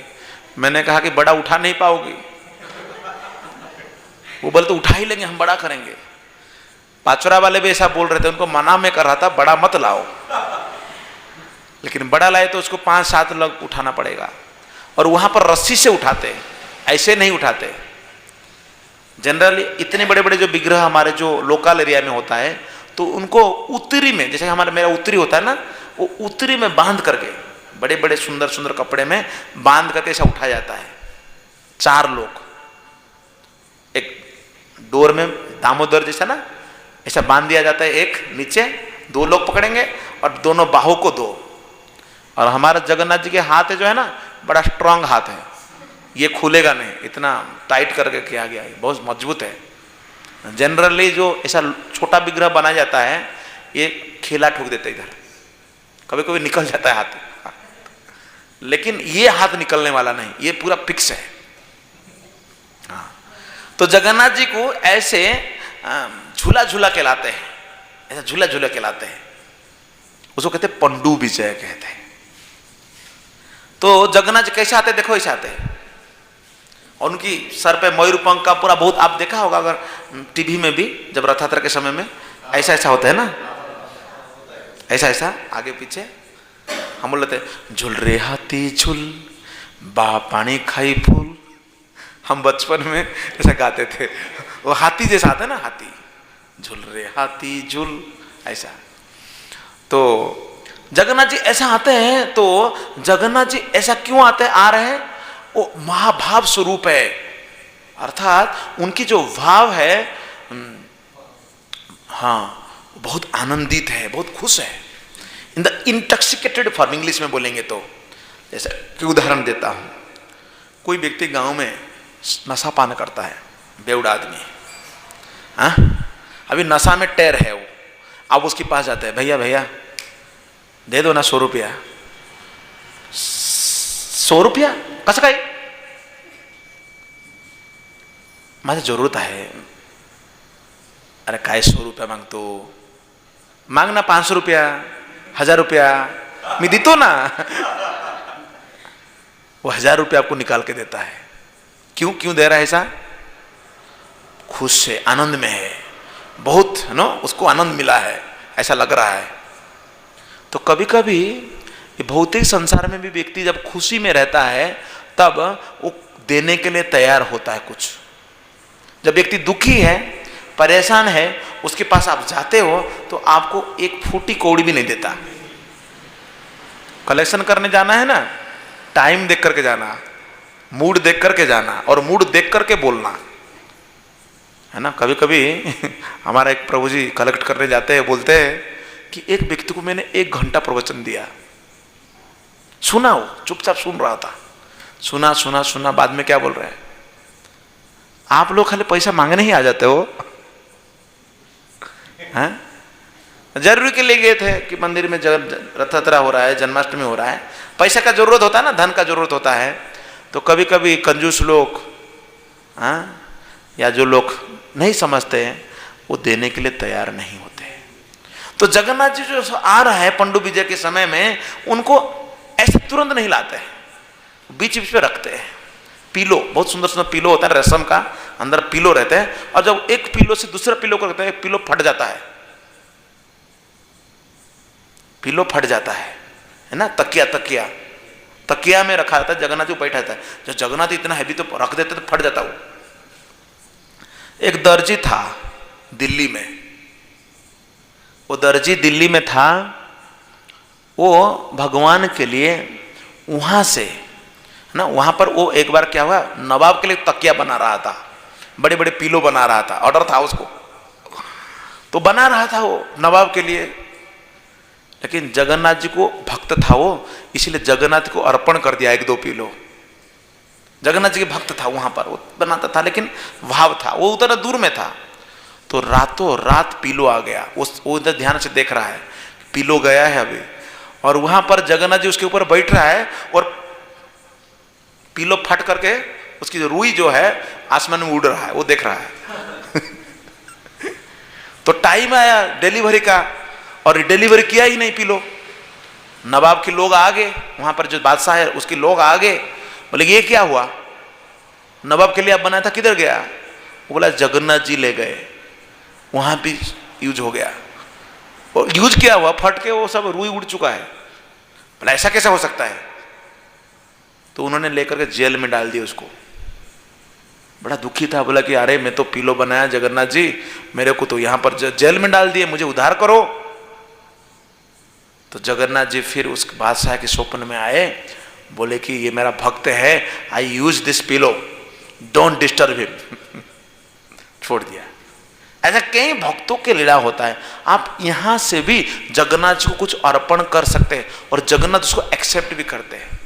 मैंने कहा कि बड़ा उठा नहीं पाओगे। वो बोले तो उठा ही लेंगे, हम बड़ा करेंगे। पाचोरा वाले भी ऐसा बोल रहे थे, उनको मना में कर रहा था बड़ा मत लाओ, लेकिन बड़ा लाए तो उसको 5-7 लोग उठाना पड़ेगा। और वहां पर रस्सी से उठाते, ऐसे नहीं उठाते। जनरली इतने बड़े बड़े जो विग्रह हमारे जो लोकल एरिया में होता है तो उनको उत्तरी में, जैसे हमारा मेरा उत्तरी होता है ना, वो उत्तरी में बांध करके बड़े बड़े सुंदर सुंदर कपड़े में बांध करके ऐसा उठाया जाता है। 4 लोग एक डोर में दामोदर जैसा ना ऐसा बांध दिया जाता है, एक नीचे 2 लोग पकड़ेंगे और दोनों बाहों को 2। और हमारा जगन्नाथ जी के हाथ है जो है ना, बड़ा स्ट्रांग हाथ है, ये खुलेगा नहीं, इतना टाइट करके किया गया है, बहुत मजबूत है। जनरली जो ऐसा छोटा विग्रह बनाया जाता है ये खेला ठोक देता है, इधर कभी कभी निकल जाता है हाथ, लेकिन ये हाथ निकलने वाला नहीं, ये पूरा फिक्स है। हाँ, तो जगन्नाथ जी को ऐसे झूला झूला कहलाते हैं, ऐसा झूला झूला कहलाते हैं, उसको कहते हैं पंडु विजय कहते हैं। तो जगन्नाथ जी कैसे आते देखो, ऐसे आते हैं और उनकी सर पे मयूर पंख का पूरा बहुत आप देखा होगा अगर टीवी में भी, जब रथयात्रा के समय में ऐसा ऐसा होता है ना, ऐसा ऐसा आगे पीछे। हम बोल लेते झूल रे हाथी झूल बा पानी खाई फूल, हम बचपन में ऐसा गाते थे। वो हाथी जैसा आता है ना, हाथी झूल रे हाथी झूल, ऐसा। तो जगन्नाथ जी ऐसा आते हैं। तो जगन्नाथ जी ऐसा क्यों आते आ रहे हैं? वो महाभाव स्वरूप है, अर्थात उनकी जो भाव है, हाँ, बहुत आनंदित है, बहुत खुश है। In the intoxicated form, English में बोलेंगे तो, जैसे कि उदाहरण देता हूं, कोई व्यक्ति गांव में नशा पान करता है, बेवड़ा आदमी, हाँ, अभी नशा में टेर है वो, आप उसके पास जाते हैं, भैया भैया दे दो ना 100 रुपया। 100 रुपया कसं काय? माझी जरूरत आहे। अरे काय 100 रुपया मांगतो? मांग ना 500 रुपया, 1000 रुपया, मैं देतो ना। वो 1000 रुपया आपको निकाल के देता है। क्यों क्यों दे रहा है ऐसा? खुश है, आनंद में है, बहुत नो उसको आनंद मिला है, ऐसा लग रहा है। तो कभी कभी ये भौतिक संसार में भी व्यक्ति जब खुशी में रहता है तब वो देने के लिए तैयार होता है कुछ। जब व्यक्ति दुखी है, परेशान है, उसके पास आप जाते हो तो आपको एक फूटी कौड़ी भी नहीं देता। कलेक्शन करने जाना है ना, टाइम देख करके जाना, मूड देख करके जाना और मूड देख करके बोलना, है ना। कभी कभी हमारा एक प्रभु जी कलेक्ट करने जाते हैं, बोलते हैं कि एक व्यक्ति को मैंने 1 घंटा प्रवचन दिया, सुना, वो चुपचाप सुन रहा था, सुना सुना सुना, बाद में क्या बोल रहे हैं, आप लोग खाली पैसा मांगने ही आ जाते हो, हैं? जरूरी के लिए गए थे कि मंदिर में रथ यात्रा हो रहा है, जन्माष्टमी हो रहा है, पैसा का जरूरत होता है ना, धन का जरूरत होता है। तो कभी कभी कंजूस लोग, हाँ, या जो लोग नहीं समझते हैं, वो देने के लिए तैयार नहीं होते। तो जगन्नाथ जी जो आ रहा है पंडु विजय के समय में, उनको ऐसे तुरंत नहीं लाते हैं, बीच बीच में रखते हैं। पीलो, बहुत सुंदर सुंदर पीलो होता है रेशम का, अंदर पीलो रहते हैं, और जब एक पीलो से दूसरा पीलो को रखते हैं, एक पीलो फट जाता है, पीलो फट जाता है ना, तकिया तकिया तकिया में रखा था, जगन्नाथ जी को बैठा था। जो जगन्नाथ इतना हैवी तो रख देते तो फट जाता वो। एक दर्जी था दिल्ली में, वो दर्जी दिल्ली में था, वो भगवान के लिए वहां से ना, वहां पर वो एक बार क्या हुआ, नवाब के लिए तकिया बना रहा था, बड़े बड़े पीलो बना रहा था, ऑर्डर था उसको, तो बना रहा था वो नवाब के लिए। लेकिन जगन्नाथ जी को भक्त था वो, इसीलिए जगन्नाथ को अर्पण कर दिया एक दो पीलो। जगन्नाथ जी के भक्त था, वहां पर वो बनाता था, लेकिन भाव था, वो उतना दूर में था। तो रातों रात पीलो आ गया, वो इधर ध्यान से देख रहा है, पीलो गया है अभी, और वहां पर जगन्नाथ जी उसके ऊपर बैठ रहा है, और पीलो फट करके उसकी रुई जो है आसमान में उड़ रहा है, वो देख रहा है। तो टाइम आया डिलीवरी का, और डिलीवरी किया ही नहीं पीलो। नवाब के लोग आ गए, वहां पर जो बादशाह है उसके लोग आ गए, बोले ये क्या हुआ, नवाब के लिए आप बनाया था किधर गया? वो बोला जगन्नाथ जी ले गए, वहां भी यूज हो गया। और यूज क्या हुआ, फट के वो सब रुई उड़ चुका है। बोला ऐसा कैसे हो सकता है? तो उन्होंने लेकर के जेल में डाल दिया उसको। बड़ा दुखी था, बोला कि अरे मैं तो पीलो बनाया जगन्नाथ जी, मेरे को तो यहां पर जेल में डाल दिए, मुझे उद्धार करो। तो जगन्नाथ जी फिर उस बादशाह के स्वप्न में आए, बोले कि ये मेरा भक्त है, I use this pillow, don't disturb him. छोड़ दिया। ऐसा कई भक्तों के लीला होता है। आप यहां से भी जगन्नाथ जी को कुछ अर्पण कर सकते हैं, और जगन्नाथ उसको एक्सेप्ट भी करते हैं।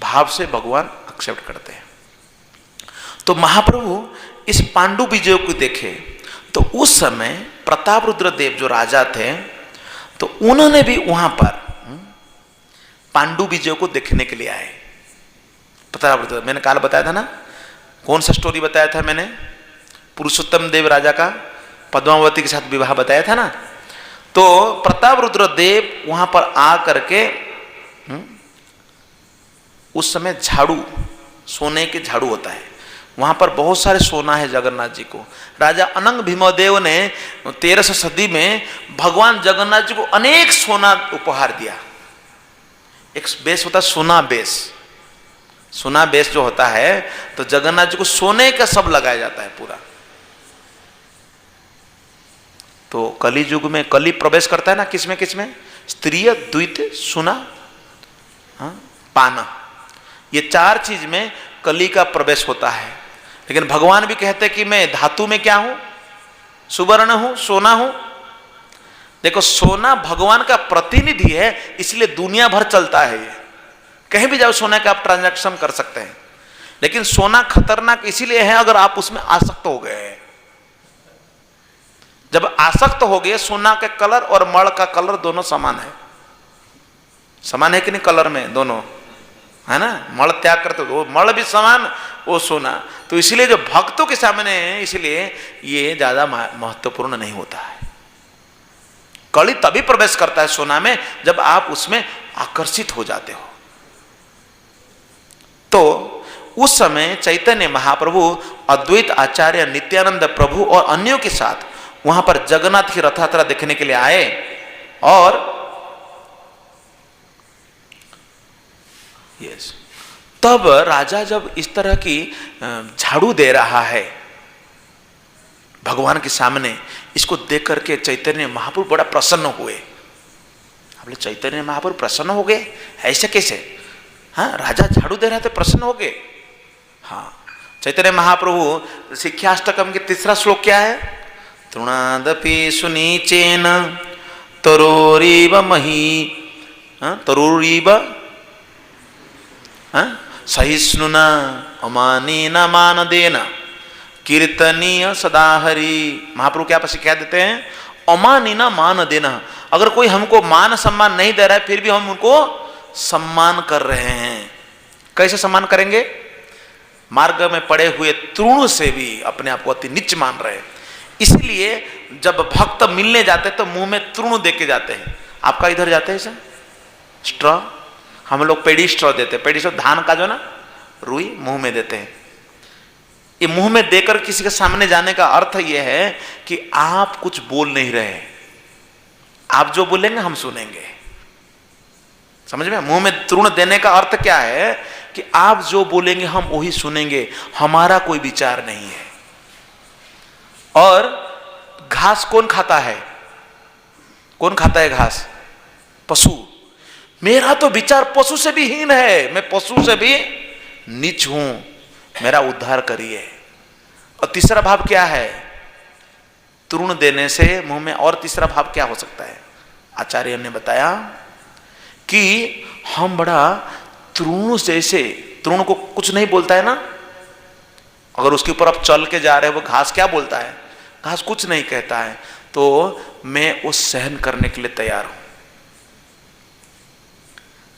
भाव से भगवान एक्सेप्ट करते हैं। तो महाप्रभु इस पांडु विजय को देखे, तो उस समय प्रताप रुद्र देव जो राजा थे, तो उन्होंने भी वहां पर पांडु विजय को देखने के लिए आए। प्रताप रुद्र, मैंने कल बताया था ना, कौन सा स्टोरी बताया था मैंने, पुरुषोत्तम देव राजा का पद्मावती के साथ विवाह बताया था ना। तो प्रताप रुद्र देव वहां पर आ करके उस समय झाड़ू, सोने के झाड़ू होता है, वहां पर बहुत सारे सोना है जगन्नाथ जी को। राजा अनंग भीमदेव ने 1300 सदी में भगवान जगन्नाथ जी को अनेक सोना उपहार दिया। एक बेस होता है सोना बेस, सोना बेस जो होता है, तो जगन्नाथ जी को सोने का सब लगाया जाता है पूरा। तो कली युग में कली प्रवेश करता है ना, किसमें किसमें, स्त्रीय, द्वित, सुना, पाना, ये चार चीज में कली का प्रवेश होता है। लेकिन भगवान भी कहते हैं कि मैं धातु में क्या हूं, सुवर्ण हूं, सोना हूं। देखो सोना भगवान का प्रतिनिधि है, इसलिए दुनिया भर चलता है। ये कहीं भी जाओ सोना का आप ट्रांजैक्शन कर सकते हैं। लेकिन सोना खतरनाक इसीलिए है अगर आप उसमें आसक्त हो गए। जब आसक्त हो गए, सोना के कलर और मड़ का कलर दोनों समान है। समान है कि नहीं, कलर में दोनों है ना, मल त्याग करते हो, मल भी समान, वो सोना। तो इसलिए जो भक्तों के सामने है, इसलिए ये ज्यादा महत्वपूर्ण नहीं होता है। कली तभी प्रवेश करता है सोना में जब आप उसमें आकर्षित हो जाते हो। तो उस समय चैतन्य महाप्रभु अद्वैत आचार्य नित्यानंद प्रभु और अन्यों के साथ वहां पर जगन्नाथ की रथ यात्रा देखने के लिए आए। और यस, तब राजा जब इस तरह की झाड़ू दे रहा है भगवान के सामने, इसको देख करके चैतन्य महाप्रभु बड़ा प्रसन्न हुए। बोले चैतन्य महाप्रभु प्रसन्न हो गए, ऐसे कैसे? हाँ, राजा झाड़ू दे रहे थे, प्रसन्न हो गए। हाँ, चैतन्य महाप्रभु शिक्षाष्टकम के तीसरा श्लोक क्या है, तृणादपि सुनीचेन तरोरीव मही, तरोरीव सहिष्णुना अमानेन मानदेन कीर्तनीय सदा हरि। महाप्रभु क्या शिक्षा देते हैं, अमानेन मान देना। अगर कोई हमको मान सम्मान नहीं दे रहा है, फिर भी हम उनको सम्मान कर रहे हैं। कैसे सम्मान करेंगे? मार्ग में पड़े हुए तृण से भी अपने आप को अति नीच मान रहे हैं। इसलिए जब भक्त मिलने जाते हैं तो मुंह में तृण दे के जाते हैं। आपका इधर जाते हैं सर स्ट्रॉ, हम लोग पेड़ी स्ट्रॉ देते हैं। पेड़ी स्ट्रॉ धान का जो ना रुई मुंह में देते हैं। ये मुंह में देकर किसी के सामने जाने का अर्थ यह है कि आप कुछ बोल नहीं रहे, आप जो बोलेंगे हम सुनेंगे। समझ में? मुंह में तृण देने का अर्थ क्या है कि आप जो बोलेंगे हम वही सुनेंगे, हमारा कोई विचार नहीं है। और घास कौन खाता है? कौन खाता है घास? पशु। मेरा तो विचार पशु से भी हीन है, मैं पशु से भी नीच हूं, मेरा उद्धार करिए। और तीसरा भाव क्या है? तृण देने से मुंह में। और तीसरा भाव क्या हो सकता है? आचार्य ने बताया कि हम बड़ा तृण जैसे, तृण को कुछ नहीं बोलता है ना, अगर उसके ऊपर आप चल के जा रहे हो, वो घास क्या बोलता है? घास कुछ नहीं कहता है, तो मैं उस सहन करने के लिए तैयार हूं।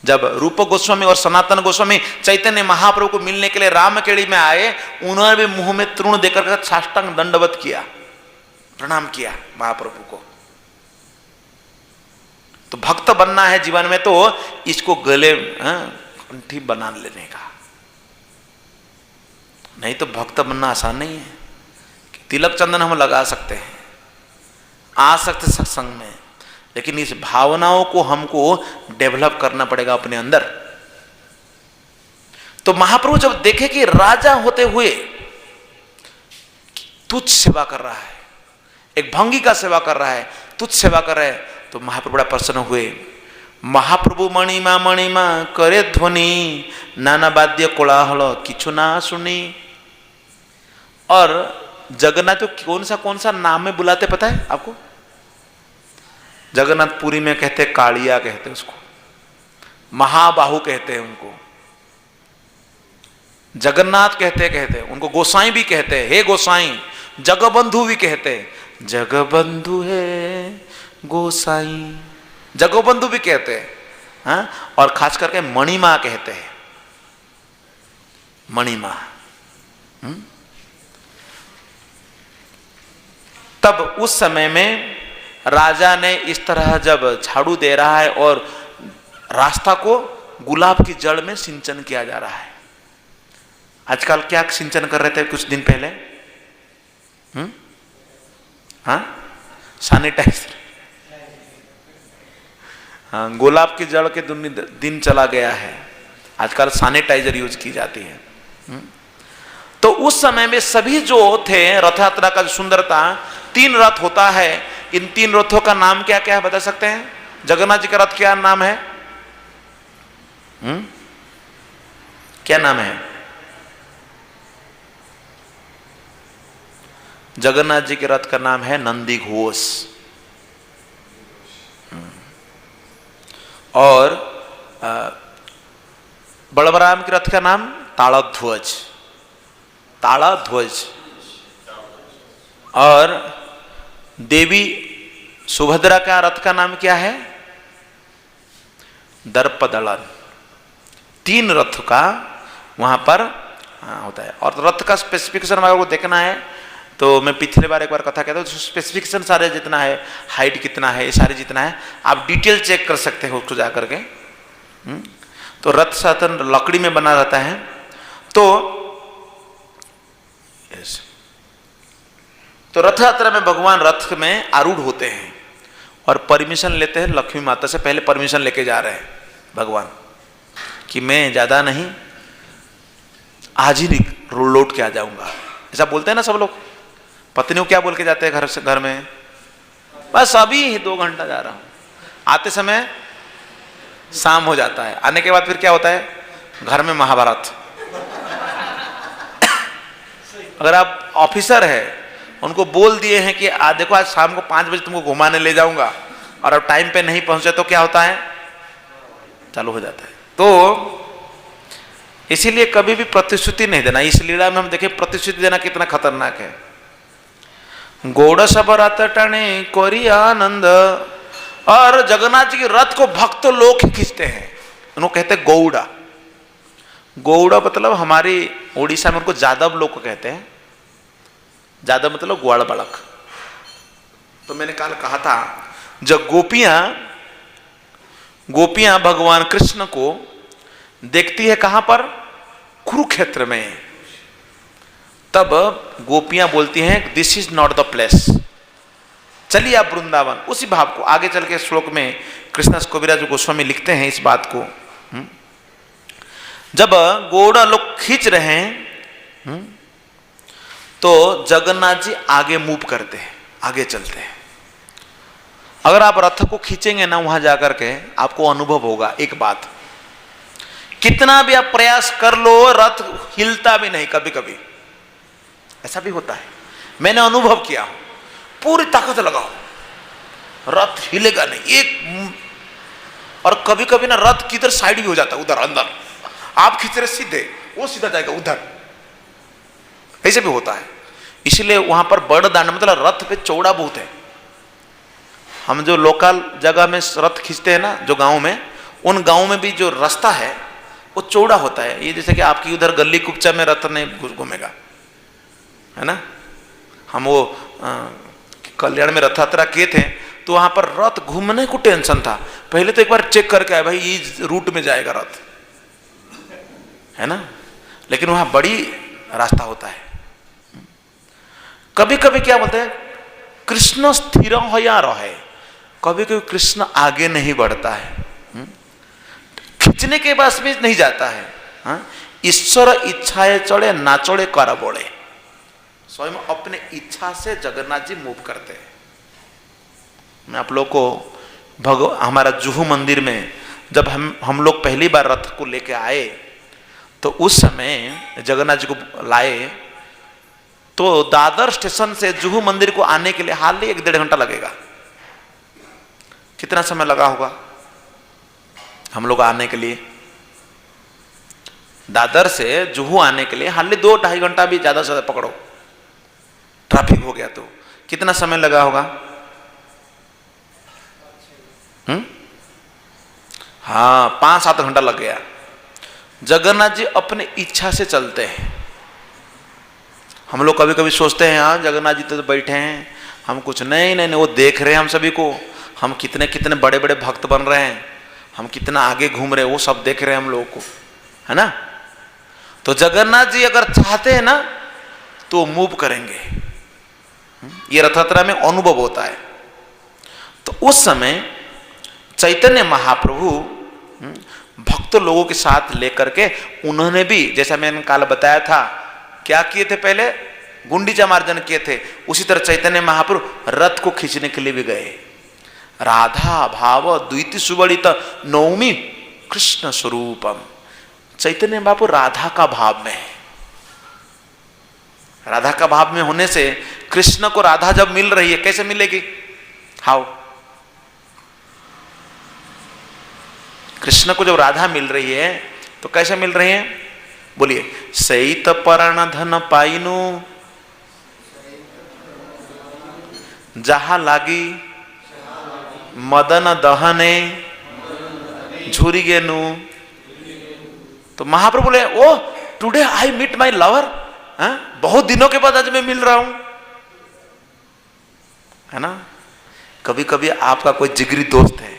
जब रूप गोस्वामी और सनातन गोस्वामी चैतन्य महाप्रभु को मिलने के लिए रामकेड़ी में आए, उन्होंने भी मुंह में तृण देकर साष्टांग दंडवत किया, प्रणाम किया महाप्रभु को। तो भक्त बनना है जीवन में तो इसको गले कंठी बना लेने का, नहीं तो भक्त बनना आसान नहीं है। तिलक चंदन हम लगा सकते हैं, आ सकते सत्संग में, लेकिन इस भावनाओं को हमको डेवलप करना पड़ेगा अपने अंदर। तो महाप्रभु जब देखे कि राजा होते हुए तुझ सेवा कर रहा है, एक भंगी का सेवा कर रहा है, तुझ सेवा कर रहा है, तो महाप्रभु बड़ा प्रसन्न हुए। महाप्रभु मणिमा करे ध्वनि, नाना वाद्य कोलाहल किछु ना सुनी। और जगन्नाथ को कौन सा नाम में बुलाते पता है आपको? जगन्नाथपुरी में कहते कालिया, कहते उसको महाबाहु कहते हैं, उनको जगन्नाथ कहते उनको गोसाई भी कहते हैं, हे गोसाई। जगबंधु भी कहते हैं, जगबंधु है गोसाई, जगबंधु भी कहते हैं। हाँ? और खास करके मणिमा कहते हैं, मणिमा। तब उस समय में राजा ने इस तरह जब झाड़ू दे रहा है और रास्ता को गुलाब की जड़ में सिंचन किया जा रहा है। आजकल क्या सिंचन कर रहे थे कुछ दिन पहले? हाँ, सैनिटाइजर। हाँ, गुलाब की जड़ के दिन चला गया है, आजकल सैनिटाइजर यूज की जाती है। तो उस समय में सभी जो थे, रथ यात्रा का जो सुंदरता, 3 रथ होता है। इन 3 रथों का नाम क्या क्या है बता सकते हैं? जगन्नाथ जी का रथ क्या नाम है? क्या नाम है? जगन्नाथ जी के रथ का नाम है नंदी घोष। और बलराम के रथ का नाम तालध्वज, तालध्वज। और देवी सुभद्रा का रथ का नाम क्या है? दर्पदलन। 3 रथ का वहां पर होता है। और रथ का स्पेसिफिकेशन अगर को देखना है तो मैं पिछले बार एक बार कथा कहता हूँ, स्पेसिफिकेशन सारे जितना है, हाइट कितना है, ये सारे जितना है, आप डिटेल चेक कर सकते हो उसको जाकर के। तो रथ साधन लकड़ी में बना रहता है। तो रथ यात्रा में भगवान रथ में आरूढ़ होते हैं और परमिशन लेते हैं लक्ष्मी माता से। पहले परमिशन लेके जा रहे हैं भगवान कि मैं ज्यादा नहीं, आज ही लौट के आ जाऊंगा, ऐसा बोलते हैं ना सब लोग। पत्नियों क्या बोल के जाते हैं घर में? बस अभी 2 घंटा जा रहा हूं। आते समय शाम हो जाता है, आने के बाद फिर क्या होता है? घर में महाभारत। अगर आप ऑफिसर है, उनको बोल दिए हैं कि देखो आज शाम को 5 बजे तुमको घुमाने ले जाऊंगा, और अब टाइम पे नहीं पहुंचे तो क्या होता है? चालू हो जाता है। तो इसीलिए कभी भी प्रतिश्रुति नहीं देना। इस लीला में हम देखें प्रतिश्रुति देना कितना खतरनाक है। गौड़ सब रथ टने कोरी आनंद। और जगन्नाथ जी के रथ को भक्त लोग खींचते हैं, उनको कहते हैं गौड़ा। गौड़ा मतलब हमारी उड़ीसा में उनको जादव लोग को कहते हैं। जादव मतलब ग्वाड़ बालक। तो मैंने कल कहा था, जब गोपियां भगवान कृष्ण को देखती है कहां पर? कुरुक्षेत्र में। तब गोपियां बोलती हैं this is not the place, चलिए आप वृंदावन, उसी भाव को आगे चल के श्लोक में कृष्णदास कविराज गोस्वामी लिखते हैं इस बात को। जब घोड़ा लोग खींच रहे हैं तो जगन्नाथ जी आगे मूव करते हैं, आगे चलते हैं। अगर आप रथ को खींचेंगे ना वहां जाकर के आपको अनुभव होगा एक बात, कितना भी आप प्रयास कर लो रथ हिलता भी नहीं। कभी कभी ऐसा भी होता है, मैंने अनुभव किया हूं। पूरी ताकत लगाओ रथ हिलेगा नहीं एक, और कभी कभी ना रथ किधर साइड भी हो जाता है, उधर अंदर आप खींच रहे सीधे, वो सीधा जाएगा उधर, ऐसे भी होता है। इसलिए वहां पर बड़ दांड मतलब रथ पे चौड़ा बहुत है। हम जो लोकल जगह में रथ खींचते हैं ना, जो गांव में, उन गांव में भी जो रास्ता है वो चौड़ा होता है। ये जैसे कि आपकी उधर गली कुपचा में रथ नहीं घूमेगा, है ना। हम वो कल्याण में रथ यात्रा किए थे तो वहां पर रथ घूमने को टेंशन था। पहले तो एक बार चेक करके आए भाई इस रूट में जाएगा रथ, है ना, लेकिन वहां बड़ी रास्ता होता है। कभी कभी क्या बोलते हैं, कृष्ण स्थिर हो या रहे, कभी कभी कृष्ण आगे नहीं बढ़ता है, खींचने के पास में नहीं जाता है। ईश्वर इच्छाए चढ़े ना चढ़े कर बोले, स्वयं अपने इच्छा से जगन्नाथ जी मूव करते हैं। मैं आप लोग को हमारा जुहू मंदिर में जब हम लोग पहली बार रथ को लेके आए तो उस समय जगन्नाथ जी को लाए तो दादर स्टेशन से जुहू मंदिर को आने के लिए हार्डली 1-1.5 घंटा लगेगा। कितना समय लगा होगा हम लोग आने के लिए? दादर से जुहू आने के लिए हार्डली 2-2.5 घंटा भी ज्यादा से ज्यादा पकड़ो, ट्रैफिक हो गया तो कितना समय लगा होगा? हाँ, 5-7 घंटा लग गया। जगन्नाथ जी अपने इच्छा से चलते हैं। हम लोग कभी कभी सोचते हैं हाँ जगन्नाथ जी तो बैठे हैं, हम कुछ नहीं, वो देख रहे हैं हम सभी को, हम कितने कितने बड़े बड़े भक्त बन रहे हैं, हम कितना आगे घूम रहे हैं, वो सब देख रहे हैं हम लोगों को, है ना। तो जगन्नाथ जी अगर चाहते हैं ना तो मूव करेंगे। ये रथ यात्रा में अनुभव होता है। तो उस समय चैतन्य महाप्रभु भक्त लोगों के साथ लेकर के उन्होंने भी, जैसा मैंने कल बताया था, क्या किए थे, पहले गुंडीचा मार्जन किए थे, उसी तरह चैतन्य महाप्रभु रथ को खींचने के लिए भी गए। राधा भाव द्वितीय सुबलित नौमी कृष्ण स्वरूपम, चैतन्य महाप्रभु राधा का भाव में है। राधा का भाव में होने से कृष्ण को राधा जब मिल रही है, कैसे मिलेगी? हाउ? कृष्ण को जब राधा मिल रही है तो कैसे मिल रही है? बोलिए, सैत परण धन पाइनु जहा लागी मदन दहने झूरी गेनु। तो महाप्रभु बोले, oh today I meet my lover, बहुत दिनों के बाद आज मैं मिल रहा हूं, है ना। कभी कभी आपका कोई जिगरी दोस्त है,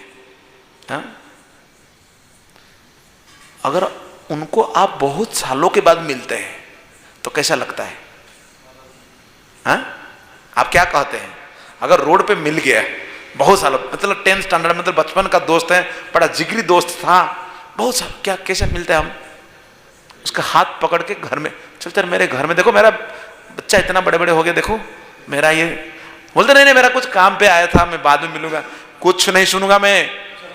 अगर उनको आप बहुत सालों के बाद मिलते हैं तो कैसा लगता है? आप क्या कहते हैं? अगर रोड पे मिल गया बहुत सालों, मतलब 10th स्टैंडर्ड, मतलब बचपन का दोस्त है, बड़ा जिगरी दोस्त था, बहुत साल, क्या कैसे मिलते हैं हम? उसका हाथ पकड़ के घर में, चल मेरे घर में देखो, मेरा बच्चा इतना बड़े बड़े हो गया, देखो मेरा ये, बोलते नहीं मेरा कुछ काम पे आया था, मैं बाद में मिलूंगा, कुछ नहीं सुनूंगा, मैं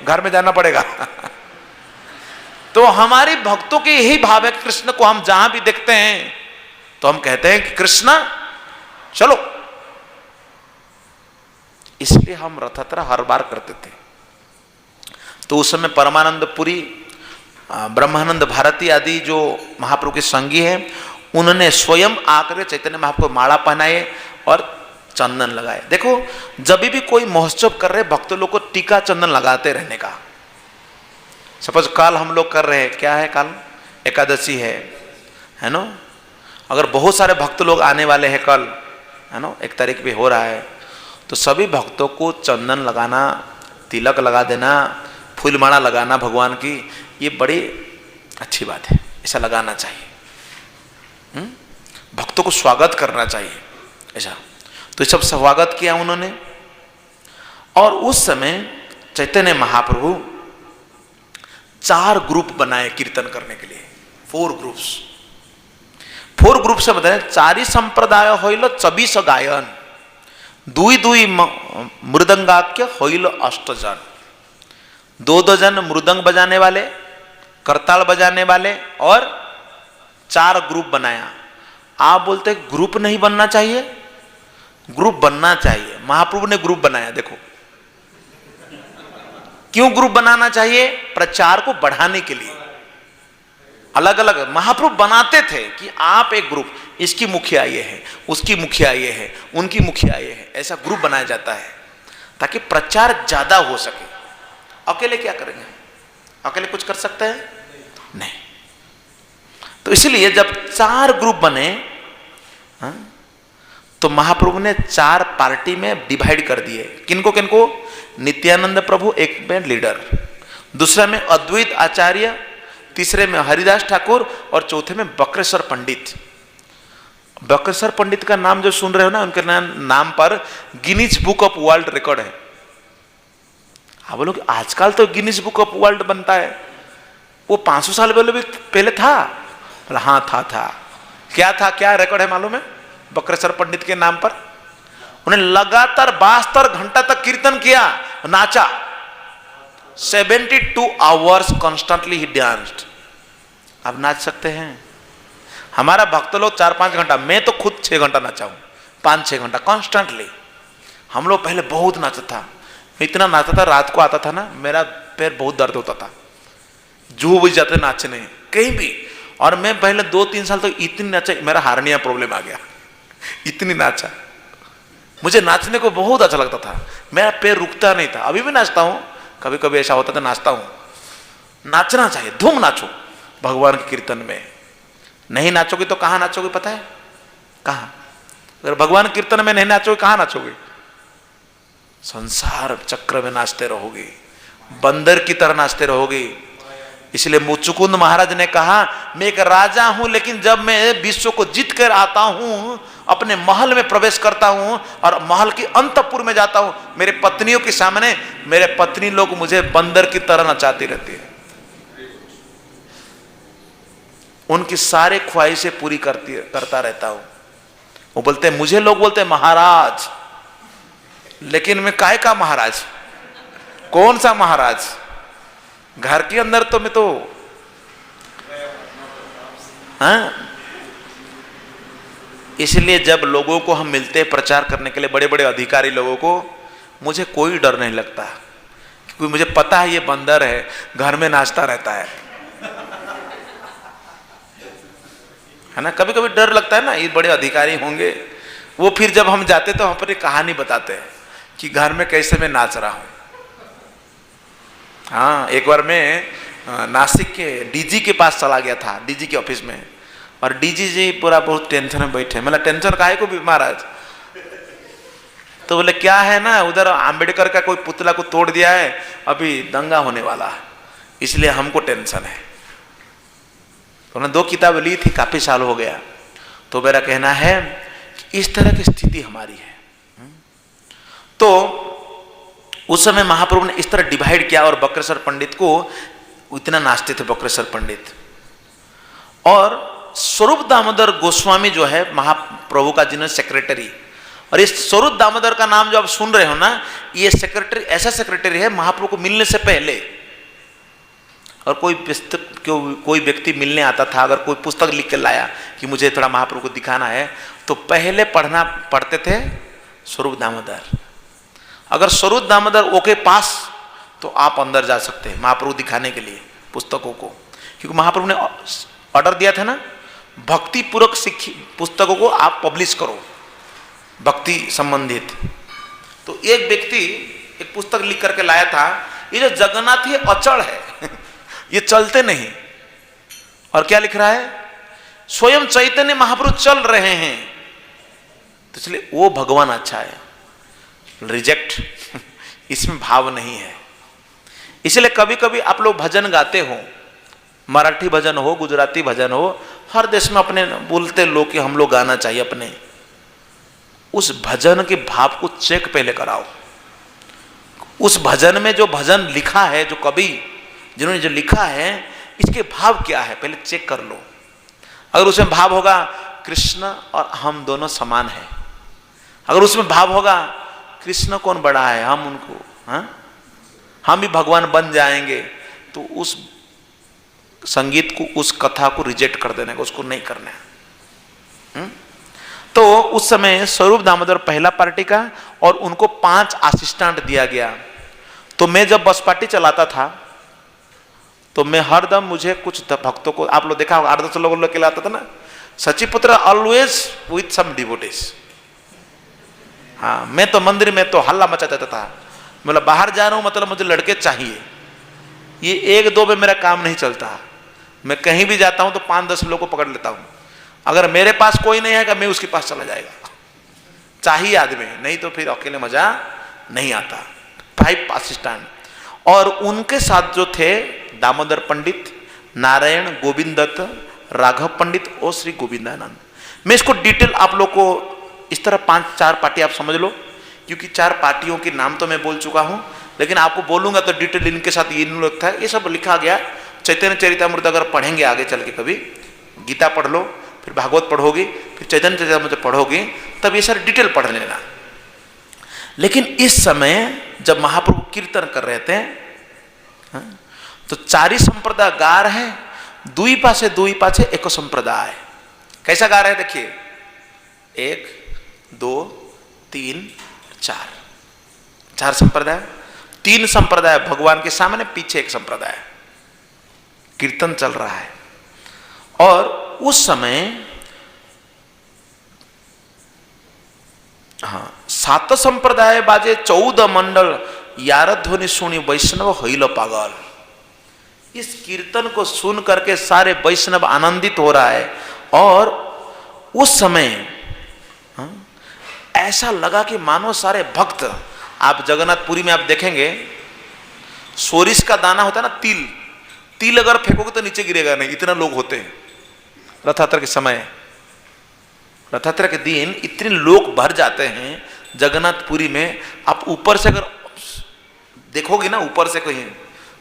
घर में जाना पड़ेगा। तो हमारी भक्तों के यही भाव है, कृष्ण को हम जहां भी देखते हैं तो हम कहते हैं कि कृष्ण चलो। इसलिए हम रथ यात्रा हर बार करते थे। तो उस समय परमानंद पुरी, ब्रह्मानंद भारती आदि जो महाप्रभु के संगी हैं, उन्होंने स्वयं आकर चैतन्य महाप्रभु को माला पहनाए और चंदन लगाए। देखो जब भी कोई महोत्सव कर रहे, भक्त लोग को टीका चंदन लगाते रहने का। सपोज कल हम लोग कर रहे हैं, क्या है कल? एकादशी है ना। अगर बहुत सारे भक्त लोग आने वाले हैं कल, है ना, 1 तारीख भी हो रहा है, तो सभी भक्तों को चंदन लगाना, तिलक लगा देना, फूलमाला लगाना भगवान की, ये बड़ी अच्छी बात है, ऐसा लगाना चाहिए। भक्तों को स्वागत करना चाहिए ऐसा। तो ये सब स्वागत किया उन्होंने, और उस समय चैतन्य महाप्रभु 4 ग्रुप बनाए कीर्तन करने के लिए, 4 ग्रुप से बताए। 4 संप्रदाय होइल 24 गायन, 2 मृदंगाख्य होइल 8 जन, 2 जन मृदंग बजाने वाले, करताल बजाने वाले, और 4 ग्रुप बनाया। आप बोलते ग्रुप नहीं बनना चाहिए? ग्रुप बनना चाहिए। महाप्रभु ने ग्रुप बनाया। देखो क्यों ग्रुप बनाना चाहिए? प्रचार को बढ़ाने के लिए। अलग अलग महाप्रभु बनाते थे कि आप एक ग्रुप, इसकी मुखिया ये है, उसकी मुखिया ये है, उनकी मुखिया ये है, ऐसा ग्रुप बनाया जाता है ताकि प्रचार ज्यादा हो सके। अकेले क्या करेंगे? अकेले कुछ कर सकते हैं? नहीं। तो इसलिए जब 4 ग्रुप बने, तो महाप्रभु ने 4 पार्टी में डिवाइड कर दिए। किनको किनको? नित्यानंद प्रभु एक में लीडर, दूसरे में अद्वैत आचार्य, तीसरे में हरिदास ठाकुर, और चौथे में बक्रेश्वर पंडित। बक्रेश्वर पंडित का नाम जो सुन रहे हो ना, उनके नाम पर Guinness book of world record है। आप बोलो कि आजकल तो गिनीज बुक ऑफ वर्ल्ड बनता है, वो 500 साल पहले था? बोला हाँ था। क्या था, क्या रिकॉर्ड है मालूम है? बक्रेश्वर पंडित के नाम पर उन्हें लगातार 72 घंटा तक कीर्तन किया, नाचा। 72 आवर्स कॉन्स्टेंटली ही डांस्ड। आप नाच सकते हैं? हमारा भक्त लोग 4-5 घंटा, मैं तो खुद 6 घंटा नाचा हूं, 5-6 घंटा कॉन्स्टेंटली। हम लोग पहले बहुत नाचा था, इतना नाचा था, रात को आता था ना, मेरा पैर बहुत दर्द होता था, जू बुझ जाते नाचने कहीं भी। और मैं पहले 2-3 साल तक इतनी नाचा, मेरा हार्निया प्रॉब्लम आ गया, इतनी नाचा। मुझे नाचने को बहुत अच्छा लगता था, मेरा पैर रुकता नहीं था। अभी भी नाचता हूं, कभी कभी ऐसा होता था नाचता हूं। नाचना चाहिए, धूम नाचो भगवान के कीर्तन में। नहीं नाचोगे तो कहां नाचोगे? पता है कहां? अगर भगवान कीर्तन में नहीं नाचोगे, कहां नाचोगे? संसार चक्र में नाचते रहोगे, बंदर की तरह नाचते रहोगे। इसलिए मुचुकुंद महाराज ने कहा, मैं एक राजा हूं, लेकिन जब मैं विश्व को जीत कर आता हूं, अपने महल में प्रवेश करता हूं और महल की अंतपुर में जाता हूं, मेरे पत्नियों के सामने मेरे पत्नी लोग मुझे बंदर की तरह नचाती रहती है। उनकी सारे ख्वाहिशें पूरी करता रहता हूं। वो बोलते हैं, मुझे लोग बोलते हैं महाराज, लेकिन मैं काय का महाराज? कौन सा महाराज? घर के अंदर तो मैं तो इसलिए जब लोगों को हम मिलते हैं प्रचार करने के लिए, बड़े बड़े अधिकारी लोगों को, मुझे कोई डर नहीं लगता, क्योंकि मुझे पता है ये बंदर है, घर में नाचता रहता है ना। कभी कभी डर लगता है ना, ये बड़े अधिकारी होंगे, वो फिर जब हम जाते तो हम पर एक कहानी बताते हैं कि घर में कैसे मैं नाच रहा हूं। हाँ, एक बार मैं नासिक के डीजी के पास चला गया था, डीजी के ऑफिस में, और डीजी जी पूरा बहुत टेंशन में बैठे। मतलब टेंशन काहे को भी महाराज? तो बोले क्या है ना, उधर आम्बेडकर का कोई पुतला को तोड़ दिया है, अभी दंगा होने वाला है, इसलिए हमको टेंशन है। तो उन्होंने 2 किताब ली थी, काफी साल हो गया। तो मेरा कहना है कि इस तरह की स्थिति हमारी है। तो उस समय महाप्रभु ने इस तरह डिवाइड किया, और बक्रेश्वर पंडित को इतना नाचते थे बक्रेश्वर पंडित। और स्वरूप दामोदर गोस्वामी जो है महाप्रभु का जनरल सेक्रेटरी, और इस स्वरूप दामोदर का नाम जो आप सुन रहे हो ना, ये सेक्रेटरी ऐसा सेक्रेटरी है महाप्रभु को मिलने से पहले। और कोई व्यक्ति मिलने आता था, अगर कोई पुस्तक लिख के लाया कि मुझे थोड़ा महाप्रभु को दिखाना है, तो पहले पढ़ते थे स्वरूप दामोदर। अगर स्वरूप दामोदर ओके पास, तो आप अंदर जा सकते हैं महाप्रभु दिखाने के लिए पुस्तकों को, क्योंकि महाप्रभु ने ऑर्डर दिया था ना, भक्ति पूर्वक पुस्तकों को आप पब्लिश करो, भक्ति संबंधित। तो एक व्यक्ति एक पुस्तक लिख करके लाया था, ये जो जगन्नाथ ये अचल है ये चलते नहीं। और क्या लिख रहा है? स्वयं चैतन्य महाप्रभु चल रहे हैं, तो इसलिए वो भगवान अच्छा है। रिजेक्ट इसमें भाव नहीं है। इसलिए कभी कभी आप लोग भजन गाते हो, मराठी भजन हो, गुजराती भजन हो, हर देश में अपने बोलते लोग कि हम लोग गाना चाहिए अपने, उस भजन के भाव को चेक पहले कराओ, उस भजन में जो भजन लिखा है, जो कवि जिन्होंने जो लिखा है, इसके भाव क्या है पहले चेक कर लो। अगर उसमें भाव होगा कृष्ण और हम दोनों समान हैं, अगर उसमें भाव होगा कृष्ण कौन बड़ा है, हम उनको, हम भी भगवान बन जाएंगे, तो उस संगीत को, उस कथा को रिजेक्ट कर देने का, उसको नहीं करना है। तो उस समय स्वरूप दामोदर पहला पार्टी का और उनको 5 असिस्टेंट दिया गया। तो मैं जब बस पार्टी चलाता था तो मैं हरदम, मुझे कुछ भक्तों को, आप लोग देखा होगा 8-10 लोगों के लाता था ना, सचिपुत्र ऑलवेज विथ सम डिवोटीज। हाँ, मैं तो मंदिर में तो हल्ला मचा देता था, मतलब बाहर जा रहा हूं मतलब मुझे लड़के चाहिए। ये 1-2 में मेरा काम नहीं चलता, मैं कहीं भी जाता हूं तो 5-10 लोगों को पकड़ लेता हूं। अगर मेरे पास कोई नहीं है कि मैं उसके पास चला जाएगा, चाहिए आदमी, नहीं तो फिर अकेले मजा नहीं आता। 5 असिस्टेंट, और उनके साथ जो थे दामोदर पंडित, नारायण, गोविंद दत्त, राघव पंडित और श्री गोविंदानंद। मैं इसको डिटेल आप लोग को इस तरह 5-4 पार्टी आप समझ लो, क्योंकि 4 पार्टियों के नाम तो मैं बोल चुका हूं, लेकिन आपको बोलूंगा तो डिटेल इनके साथ ये नहीं लगता है। ये सब लिखा गया, चैतन्य चरितामृत अगर पढ़ेंगे आगे चल के, कभी गीता पढ़ लो, फिर भागवत पढ़ोगे, फिर चैतन्य चरितामृत पढ़ोगे, तब ये सारे डिटेल पढ़ लेना। लेकिन इस समय जब महाप्रभु कीर्तन कर रहे थे, तो 4 संप्रदाय गा रहे हैं, दुई पाछे एक संप्रदाय। कैसा गा रहे हैं देखिए, 1, 2, 3, 4 संप्रदाय, 3 संप्रदाय भगवान के सामने, पीछे एक संप्रदाय, कीर्तन चल रहा है। और उस समय 7 संप्रदाय बाजे, 14 मंडल, यार ध्वनि सुनी वैष्णव होइल पागल। इस कीर्तन को सुन करके सारे वैष्णव आनंदित हो रहा है। और उस समय ऐसा लगा कि मानो सारे भक्त, आप जगन्नाथपुरी में आप देखेंगे, सोरिस का दाना होता है ना, तिल अगर फेंकोगे तो नीचे गिरेगा नहीं, इतना लोग होते हैं। रथ यात्रा के समय, रथ यात्रा के दिन इतने लोग भर जाते हैं जगन्नाथपुरी में। आप ऊपर से अगर देखोगे ना, ऊपर से कहीं,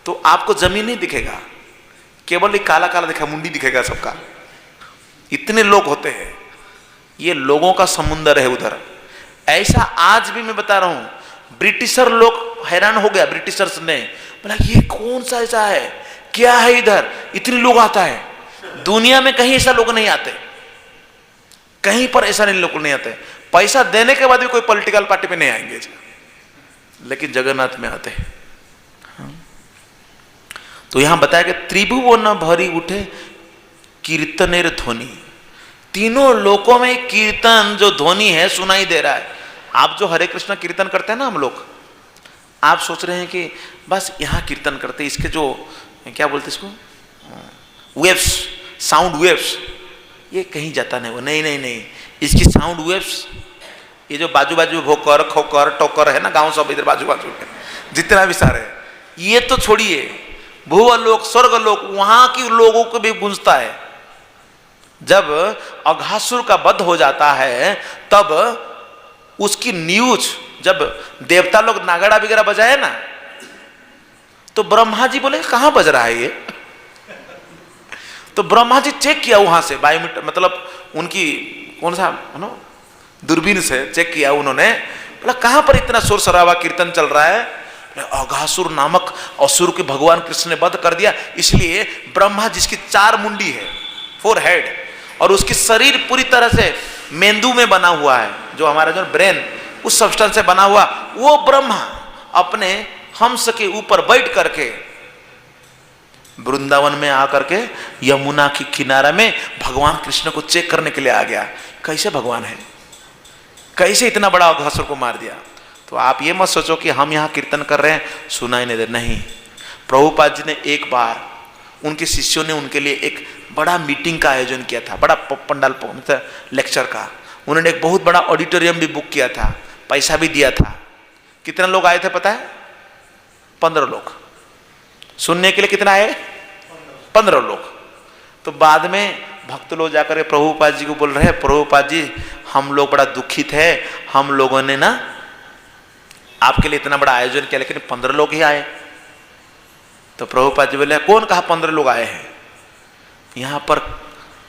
तो आपको जमीन नहीं दिखेगा, केवल एक काला काला दिखा, मुंडी दिखेगा सबका, इतने लोग होते हैं। ये लोगों का समुंदर है उधर। ऐसा आज भी मैं बता रहा हूं, ब्रिटिशर लोग हैरान हो गया, ब्रिटिशर्स ने बोला ये कौन सा ऐसा है, क्या है इधर, इतने लोग आता है। दुनिया में कहीं ऐसा लोग नहीं आते, कहीं पर ऐसा नहीं लोग नहीं आते। पैसा देने के बाद भी कोई पॉलिटिकल पार्टी में नहीं आएंगे, लेकिन जगन्नाथ में आते हैं। तो यहां बताया कि त्रिभुवन भरी उठे कीर्तनेर ध्वनि, तीनों लोकों में कीर्तन जो ध्वनि है सुनाई दे रहा है। आप जो हरे कृष्ण कीर्तन करते हैं ना हम लोग, आप सोच रहे हैं कि बस यहां कीर्तन करते, इसके जो क्या बोलते इसको, वेव्स, साउंड वेव्स, ये कहीं जाता नहीं। वो नहीं, इसकी साउंड वेव्स, ये जो बाजू बाजू भोकर खोकर टोकर है ना, गांव सब इधर बाजू बाजू में जितना भी सारे, ये तो छोड़िए, भूवलोक स्वर्गलोक वहां के लोगों को भी गूंजता है। जब अघासुर का वध हो जाता है, तब उसकी न्यूज, जब देवता लोग नागड़ा वगैरह बजाए ना, तो ब्रह्मा जी बोले कहां बज रहा है ये। तो ब्रह्मा जी चेक किया वहां से, बायोमीटर मतलब उनकी कौन सा दूरबीन से चेक किया उन्होंने, बोला कहां पर इतना शोर शराबा कीर्तन चल रहा है। अघासुर नामक असुर के भगवान कृष्ण ने वध कर दिया, इसलिए ब्रह्मा जिसकी 4 मुंडी है, 4 हेड, और उसकी शरीर पूरी तरह से मेंदू में बना हुआ है, जो हमारा जो ब्रेन उस सब्सटेंस से बना हुआ, वो ब्रह्मा अपने हंस के ऊपर बैठ करके वृंदावन में आकर के यमुना की किनारा में भगवान कृष्ण को चेक करने के लिए आ गया, कैसे भगवान है, कैसे इतना बड़ा अघासुर को मार दिया। तो आप ये मत सोचो कि हम यहाँ कीर्तन कर रहे हैं सुनाई नहीं दे, नहीं। प्रभुपाद जी ने एक बार, उनके शिष्यों ने उनके लिए एक बड़ा मीटिंग का आयोजन किया था, बड़ा पंडाल लेक्चर का। उन्होंने एक बहुत बड़ा ऑडिटोरियम भी बुक किया था, पैसा भी दिया था। कितने लोग आए थे पता है? 15 लोग। सुनने के लिए कितना आए? 15 लोग। तो बाद में भक्त लोग जाकर प्रभुपाद जी को बोल रहे हैं, प्रभुपाद जी हम लोग बड़ा दुखित है, हम लोगों ने ना आपके लिए इतना बड़ा आयोजन किया लेकिन 15 लोग ही आए। तो प्रभुपाद जी बोले कौन कहा 15 लोग आए हैं? यहाँ पर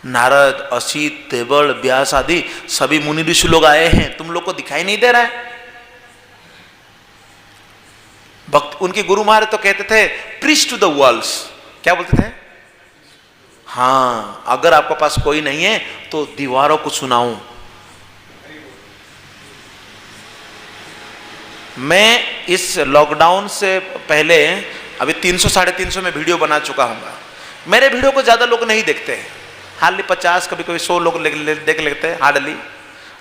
नारद, असित, देवल, व्यास आदि सभी मुनि ऋषि लोग आए हैं, तुम लोग को दिखाई नहीं दे रहा है? भक्त उनके गुरु महाराज तो कहते थे प्रीच टू द वर्ल्ड्स, क्या बोलते थे? हाँ, अगर आपके पास कोई नहीं है तो दीवारों को सुनाऊं। मैं इस लॉकडाउन से पहले अभी 300 साढ़े 300 में वीडियो बना चुका हूँ। मेरे वीडियो को ज्यादा लोग नहीं देखते हैं, हार्डली 50 कभी कभी 100 लोग देख लेते हैं हार्डली।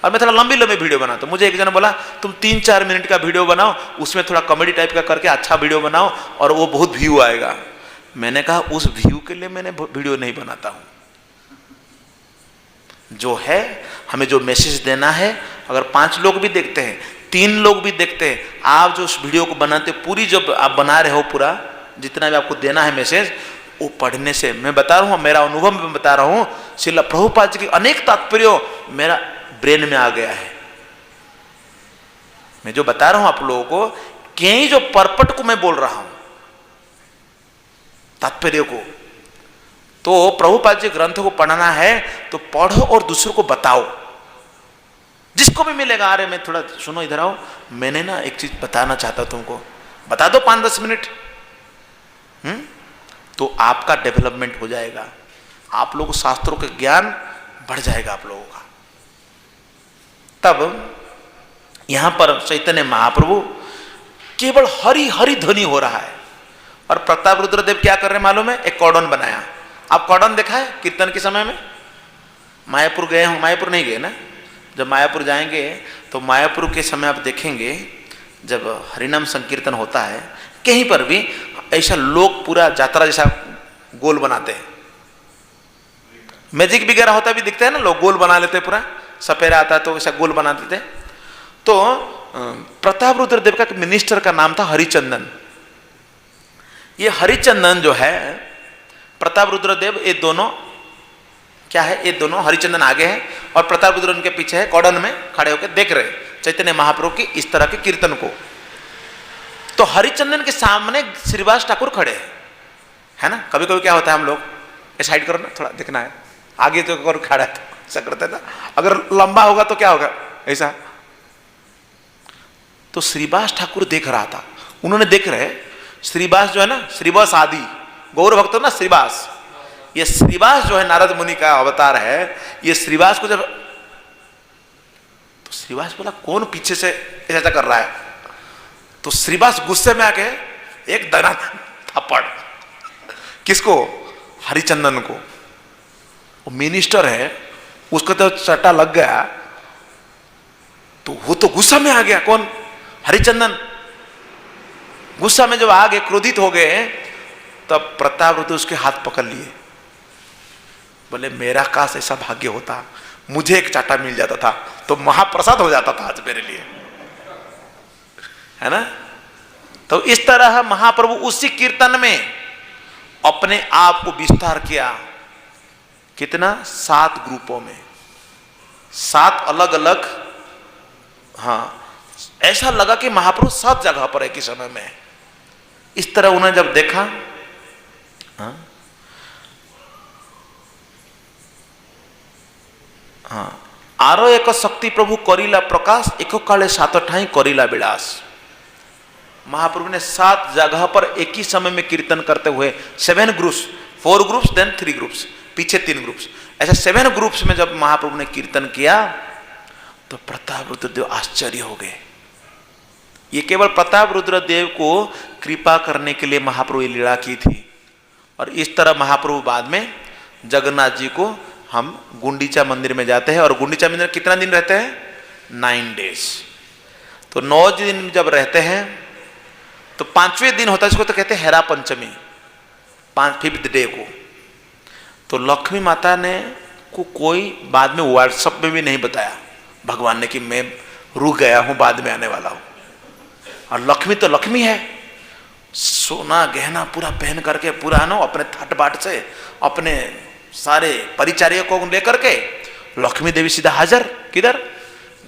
और मैं थोड़ा लंबी वीडियो बनाता हूँ। मुझे एक जना बोला तुम 3-4 मिनट का वीडियो बनाओ, उसमें थोड़ा कॉमेडी टाइप का करके अच्छा वीडियो बनाओ और वो बहुत व्यू आएगा। मैंने कहा उस व्यू के लिए मैंने वीडियो नहीं बनाता हूँ। जो है हमें जो मैसेज देना है, अगर 5 लोग भी देखते हैं, 3 लोग भी देखते हैं, आप जो उस वीडियो को बनाते पूरी जो आप बना रहे हो, पूरा जितना भी आपको देना है मैसेज, वो पढ़ने से मैं बता रहा हूँ, मेरा अनुभव में बता रहा हूँ, श्रील प्रभुपाद जी की अनेक तात्पर्य मेरा ब्रेन में आ गया है। मैं जो बता रहा हूं आप लोगों को, कई जो परपट को मैं बोल रहा हूं तात्पर्य को, तो प्रभुपाद जी ग्रंथ को पढ़ना है तो पढ़ो और दूसरों को बताओ। जिसको भी मिलेगा, अरे मैं थोड़ा सुनो इधर आओ, मैंने ना एक चीज बताना चाहता हूं तुमको, बता दो 5-10 मिनट। तो आपका डेवलपमेंट हो जाएगा, आप लोगों शास्त्रों के ज्ञान बढ़ जाएगा आप लोगों का। तब यहां पर चैतन्य महाप्रभु केवल हरि हरि ध्वनि हो रहा है, और प्रताप रुद्रदेव क्या कर रहे हैं मालूम है? एक कॉर्डन बनाया। आप कॉर्डन देखा है कीर्तन के समय में? मायापुर गए हो? मायापुर नहीं गए ना? जब मायापुर जाएंगे तो मायापुर के समय आप देखेंगे, जब हरिनाम संकीर्तन होता है कहीं पर भी ऐसा लोग पूरा यात्रा जैसा गोल बनाते हैं। मैजिक वगैरह होता भी दिखता है ना, लोग गोल बना लेते हैं, पूरा सपेरा आता है तो ऐसा गोल बना देते। तो प्रताप रुद्रदेव का मिनिस्टर का नाम था हरिचंदन। ये हरिचंदन जो है, प्रताप रुद्रदेव, ये दोनों क्या है, ये दोनों हरिचंदन आगे है और प्रताप रुद्र उनके पीछे है, कॉर्डन में खड़े होकर देख रहे चैतन्य महाप्रभु की इस तरह के कीर्तन को। तो हरिचंदन के सामने श्रीवास ठाकुर खड़े है ना। कभी कभी क्या होता है, हम लोग साइड करो ना, थोड़ा दिखना है, आगे तो और खड़ा है ऐसा करते था, अगर लंबा होगा तो क्या होगा ऐसा। तो श्रीवास ठाकुर देख रहा था, उन्होंने देख रहे श्रीवास जो है ना, श्रीवास आदि गौर भक्त ना श्रीवास, ये श्रीवास जो है नारद मुनि का अवतार है। ये श्रीवास को जब, तो श्रीवास बोला कौन पीछे से ऐसा कर रहा है? तो श्रीवास गुस्से में आके एक दना थप्पड़, किसको? हरिचंदन को। वो मिनिस्टर है, उसको तो चट्टा लग गया, तो वो तो गुस्सा में आ गया। कौन? हरिचंदन। गुस्सा में जब आ गए, क्रोधित हो गए, तब प्रताप रुद्र उसके हाथ पकड़ लिए, बोले मेरा काश ऐसा भाग्य होता, मुझे एक चाटा मिल जाता था तो महाप्रसाद हो जाता था आज मेरे लिए, है ना। तो इस तरह महाप्रभु उसी कीर्तन में अपने आप को विस्तार किया। कितना? 7 ग्रुपों में, 7 अलग अलग। हाँ, ऐसा लगा कि महाप्रभु 7 जगह पर एक ही समय में। इस तरह उन्होंने जब देखा, हाँ हाँ, आरो एक शक्ति प्रभु करिला प्रकाश, एक काले 7 ठाई करिला विलास। महाप्रभु ने 7 जगह पर एक ही समय में कीर्तन करते हुए 7 ग्रुप्स, 4 ग्रुप्स देन 3 ग्रुप्स, पीछे 3 ग्रुप्स, ऐसे 7 ग्रुप्स में जब महाप्रभु ने कीर्तन किया तो प्रताप रुद्रदेव आश्चर्य हो गए। ये केवल प्रताप रुद्रदेव को कृपा करने के लिए महाप्रभु ये लीला की थी। और इस तरह महाप्रभु बाद में जगन्नाथ जी को, हम गुंडीचा मंदिर में जाते हैं, और गुंडीचा मंदिर कितना दिन रहते हैं? 9 डेज। तो 9 दिन जब रहते हैं तो 5वें दिन होता है, इसको तो कहते हैं हेरा पंचमी, 5th डे को। तो लक्ष्मी माता ने को कोई बाद में व्हाट्सएप में भी नहीं बताया भगवान ने कि मैं रुक गया हूं, बाद में आने वाला हूं। और लक्ष्मी तो लक्ष्मी है, सोना गहना पूरा पहन करके, पूरा नो अपने थाट बाट से अपने सारे परिचारियों को लेकर के लक्ष्मी देवी सीधा हाजिर, किधर?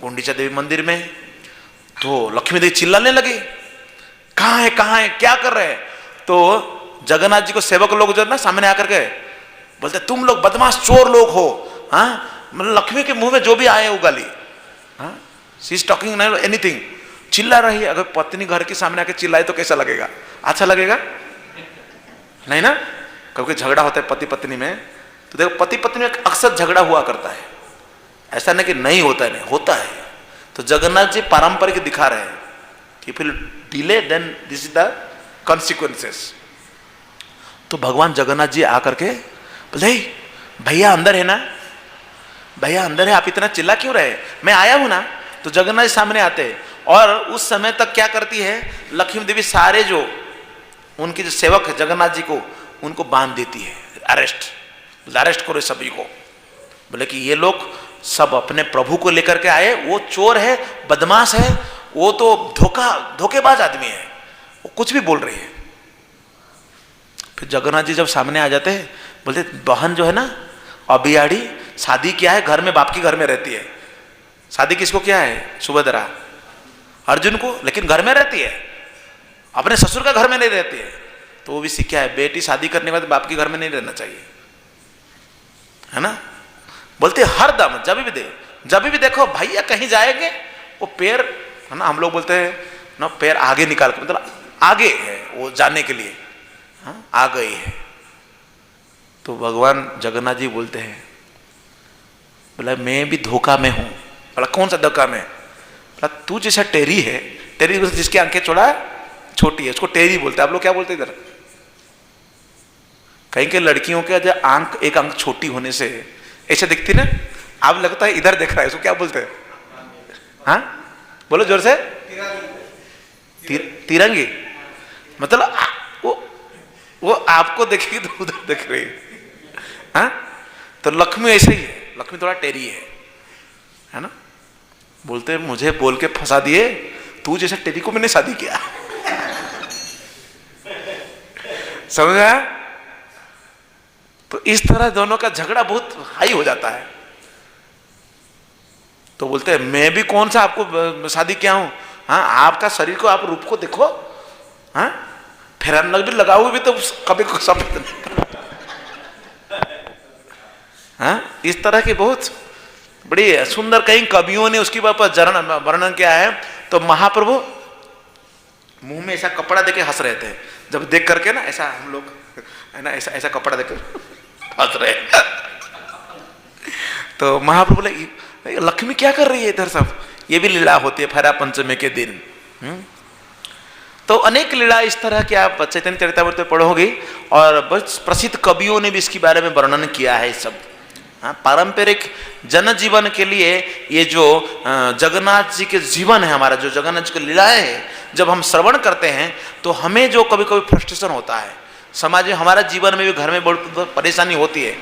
गुंडीचा देवी मंदिर में। तो लक्ष्मी देवी चिल्लाने लगी, कहाँ है कहाँ है, क्या कर रहे हैं? तो जगन्नाथ जी को सेवक लोग जो ना सामने आकर के बोलते, तुम लोग बदमाश चोर लोग हो, हाँ, मतलब लक्ष्मी के मुंह में जो भी आए वो गाली, हाँ, शी इज टॉकिंग नहीं एनीथिंग, चिल्ला रही है। अगर पत्नी घर के सामने आके चिल्लाए तो कैसा लगेगा? अच्छा लगेगा नहीं ना? क्योंकि झगड़ा होता है पति पत्नी में, तो देखो पति पत्नी में अक्सर झगड़ा हुआ करता है, ऐसा नहीं कि नहीं होता है, नहीं होता है। तो जगन्नाथ जी पारंपरिक दिखा रहे हैं कि फिर delay then this is the consequences. तो भगवान जगन्नाथ जी आकर के बोले, भैया अंदर है ना, भैया अंदर है, आप इतना चिल्ला क्यों रहे? मैं आया हूं ना। तो जगन्नाथ जी सामने आते हैं, और उस समय तक क्या करती है लक्ष्मी देवी, सारे जो उनके जो सेवक है जगन्नाथ जी को, उनको बांध देती है, अरेस्ट करो सभी को। बोले कि ये लोग सब अपने प्रभु को लेकर के आए, वो चोर है, बदमाश है, वो तो धोखेबाज आदमी है, वो कुछ भी बोल रही है। फिर जगन्नाथ जी जब सामने आ जाते हैं, बोलते बहन जो है ना अबियाड़ी, शादी किया है घर में, बाप के घर में रहती है। शादी किसको किया है? सुभद्रा, अर्जुन को, लेकिन घर में रहती है, अपने ससुर का घर में नहीं रहती है। तो वो भी सीखा है, बेटी शादी करने के बाद बाप के घर में नहीं रहना चाहिए, है ना? बोलते हर दम जब भी देखो भैया कहीं जाएंगे, वो पैर है ना, हम लोग बोलते हैं ना, पैर आगे निकाल के, मतलब आगे है वो जाने के लिए, हाँ, आ गई है। तो भगवान जगन्नाथ जी बोलते हैं, बोला मैं भी धोखा में हूं। बोला कौन सा धोखा में? बोला तू जैसा टेरी है, टेरी जिसकी आंखें छोटी है उसको टेरी बोलते हैं। आप लोग क्या बोलते हैं इधर? कहीं के लड़कियों के जो एक आंख छोटी होने से ऐसे दिखती ना, आप लगता है इधर देख रहा है, उसको क्या बोलते हैं? हाँ बोलो जोर से। तिरंगी, मतलब वो आपको देखेगी तो उधर देख रही है, हाँ? तो लक्ष्मी ऐसे ही है, लक्ष्मी थोड़ा टेरी है ना? बोलते मुझे बोल के फंसा दिए, तू जैसे टेरी को मैंने शादी किया। समझा? तो इस तरह दोनों का झगड़ा बहुत हाई हो जाता है। तो बोलते हैं मैं भी कौन सा आपको शादी किया हूं, हाँ, आपका शरीर को, आप रूप को देखो, हाँ, फेरन भी लगाओगे भी तो कभी को सफेद नहीं, हाँ? इस तरह की बहुत बड़ी सुंदर कई कवियों ने उसकी वर्णन किया है। तो महाप्रभु मुंह में ऐसा कपड़ा देके हंस रहे थे, जब देख करके ना ऐसा, हम लोग है ना ऐसा कपड़ा देकर हंस रहे। तो महाप्रभु बोले लक्ष्मी क्या कर रही है इधर? सब ये भी लीला होती है फरा पंचमी के दिन। तो अनेक लीला इस तरह की आप चैतन्य चरितामृत में पढ़ोगे, और बहुत प्रसिद्ध कवियों ने भी इसके बारे में वर्णन किया है सब। हाँ, पारंपरिक जनजीवन के लिए ये जो जगन्नाथ जी के जीवन है, हमारा जो जगन्नाथ जी की लीलाएं है, जब हम श्रवण करते हैं तो हमें जो कभी कभी फ्रस्ट्रेशन होता है समाज में, हमारा जीवन में भी, घर में बहुत परेशानी होती है,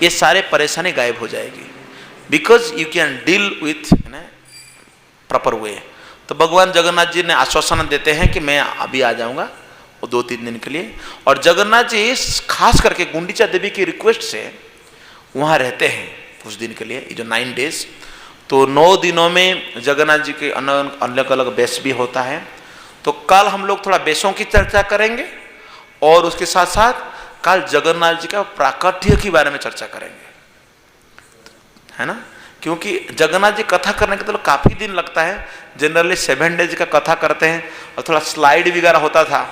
ये सारे परेशानी गायब हो जाएगी, because you can deal with proper way. तो भगवान जगन्नाथ जी ने आश्वासन देते हैं कि मैं अभी आ जाऊंगा, वो 2-3 दिन के लिए। और जगन्नाथ जी खास करके गुंडीचा देवी की रिक्वेस्ट से वहाँ रहते हैं कुछ दिन के लिए, ये जो 9 डेज। तो 9 दिनों में जगन्नाथ जी के अलग अलग वेश भी होता है। तो कल हम लोग थोड़ा वेशों की चर्चा करेंगे, और उसके साथ साथ कल जगन्नाथ जी का प्राकट्य के बारे में चर्चा करेंगे, है ना? क्योंकि जगन्नाथ जी कथा करने के तो काफी दिन लगता है। जनरली 7 डेज का कथा करते हैं, और थोड़ा स्लाइड वगैरह होता था,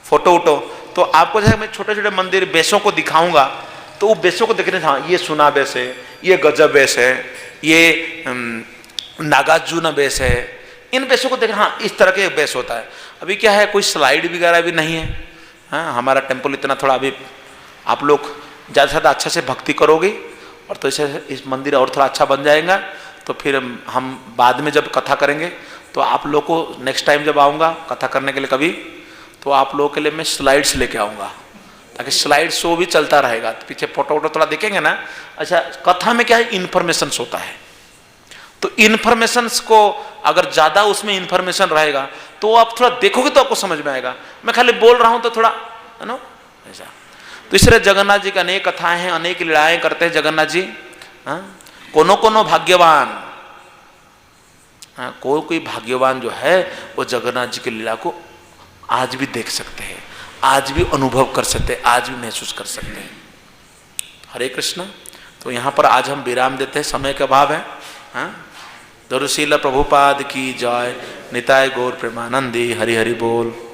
फोटो वोटो। तो आपको जो है मैं छोटे छोटे मंदिर बेसों को दिखाऊंगा, तो वो बेसों को देखने, हाँ ये सुना बेस है, ये गजब बेस है, ये नागार्जुन बेस है, इन बेसों को देखना, हाँ इस तरह के बेस होता है। अभी क्या है, कोई स्लाइड वगैरह भी नहीं है। हाँ, हमारा टेम्पल इतना थोड़ा अभी, आप लोग ज़्यादा से ज़्यादा अच्छा से भक्ति करोगे, और तो इसे इस मंदिर और थोड़ा अच्छा बन जाएगा। तो फिर हम बाद में जब कथा करेंगे, तो आप लोग को नेक्स्ट टाइम जब आऊँगा कथा करने के लिए कभी, तो आप लोगों के लिए मैं स्लाइड्स लेके आऊँगा, ताकि स्लाइड शो भी चलता रहेगा, तो पीछे फोटो वोटो थोड़ा देखेंगे ना। अच्छा, कथा में क्या है, इन्फॉर्मेशन होता है। तो इन्फॉर्मेशन को अगर ज़्यादा उसमें इन्फॉर्मेशन रहेगा तो आप थोड़ा देखोगे तो आपको समझ में आएगा। मैं खाली बोल रहा हूँ तो थोड़ा, है ना, ऐसा। तो इसलिए जगन्नाथ जी की अनेक कथाएं हैं, अनेक लीलाएं करते हैं जगन्नाथ जी। हाँ, कोनो कोनो भाग्यवान, हाँ, कोई भाग्यवान जो है वो जगन्नाथ जी की लीला को आज भी देख सकते हैं, आज भी अनुभव कर सकते हैं, आज भी महसूस कर सकते हैं। हरे कृष्ण। तो यहाँ पर आज हम विराम देते हैं, समय का अभाव है। हाँ, दरुशीला प्रभुपाद की जय। निताय गौर प्रेमानंदी। हरि हरि बोल।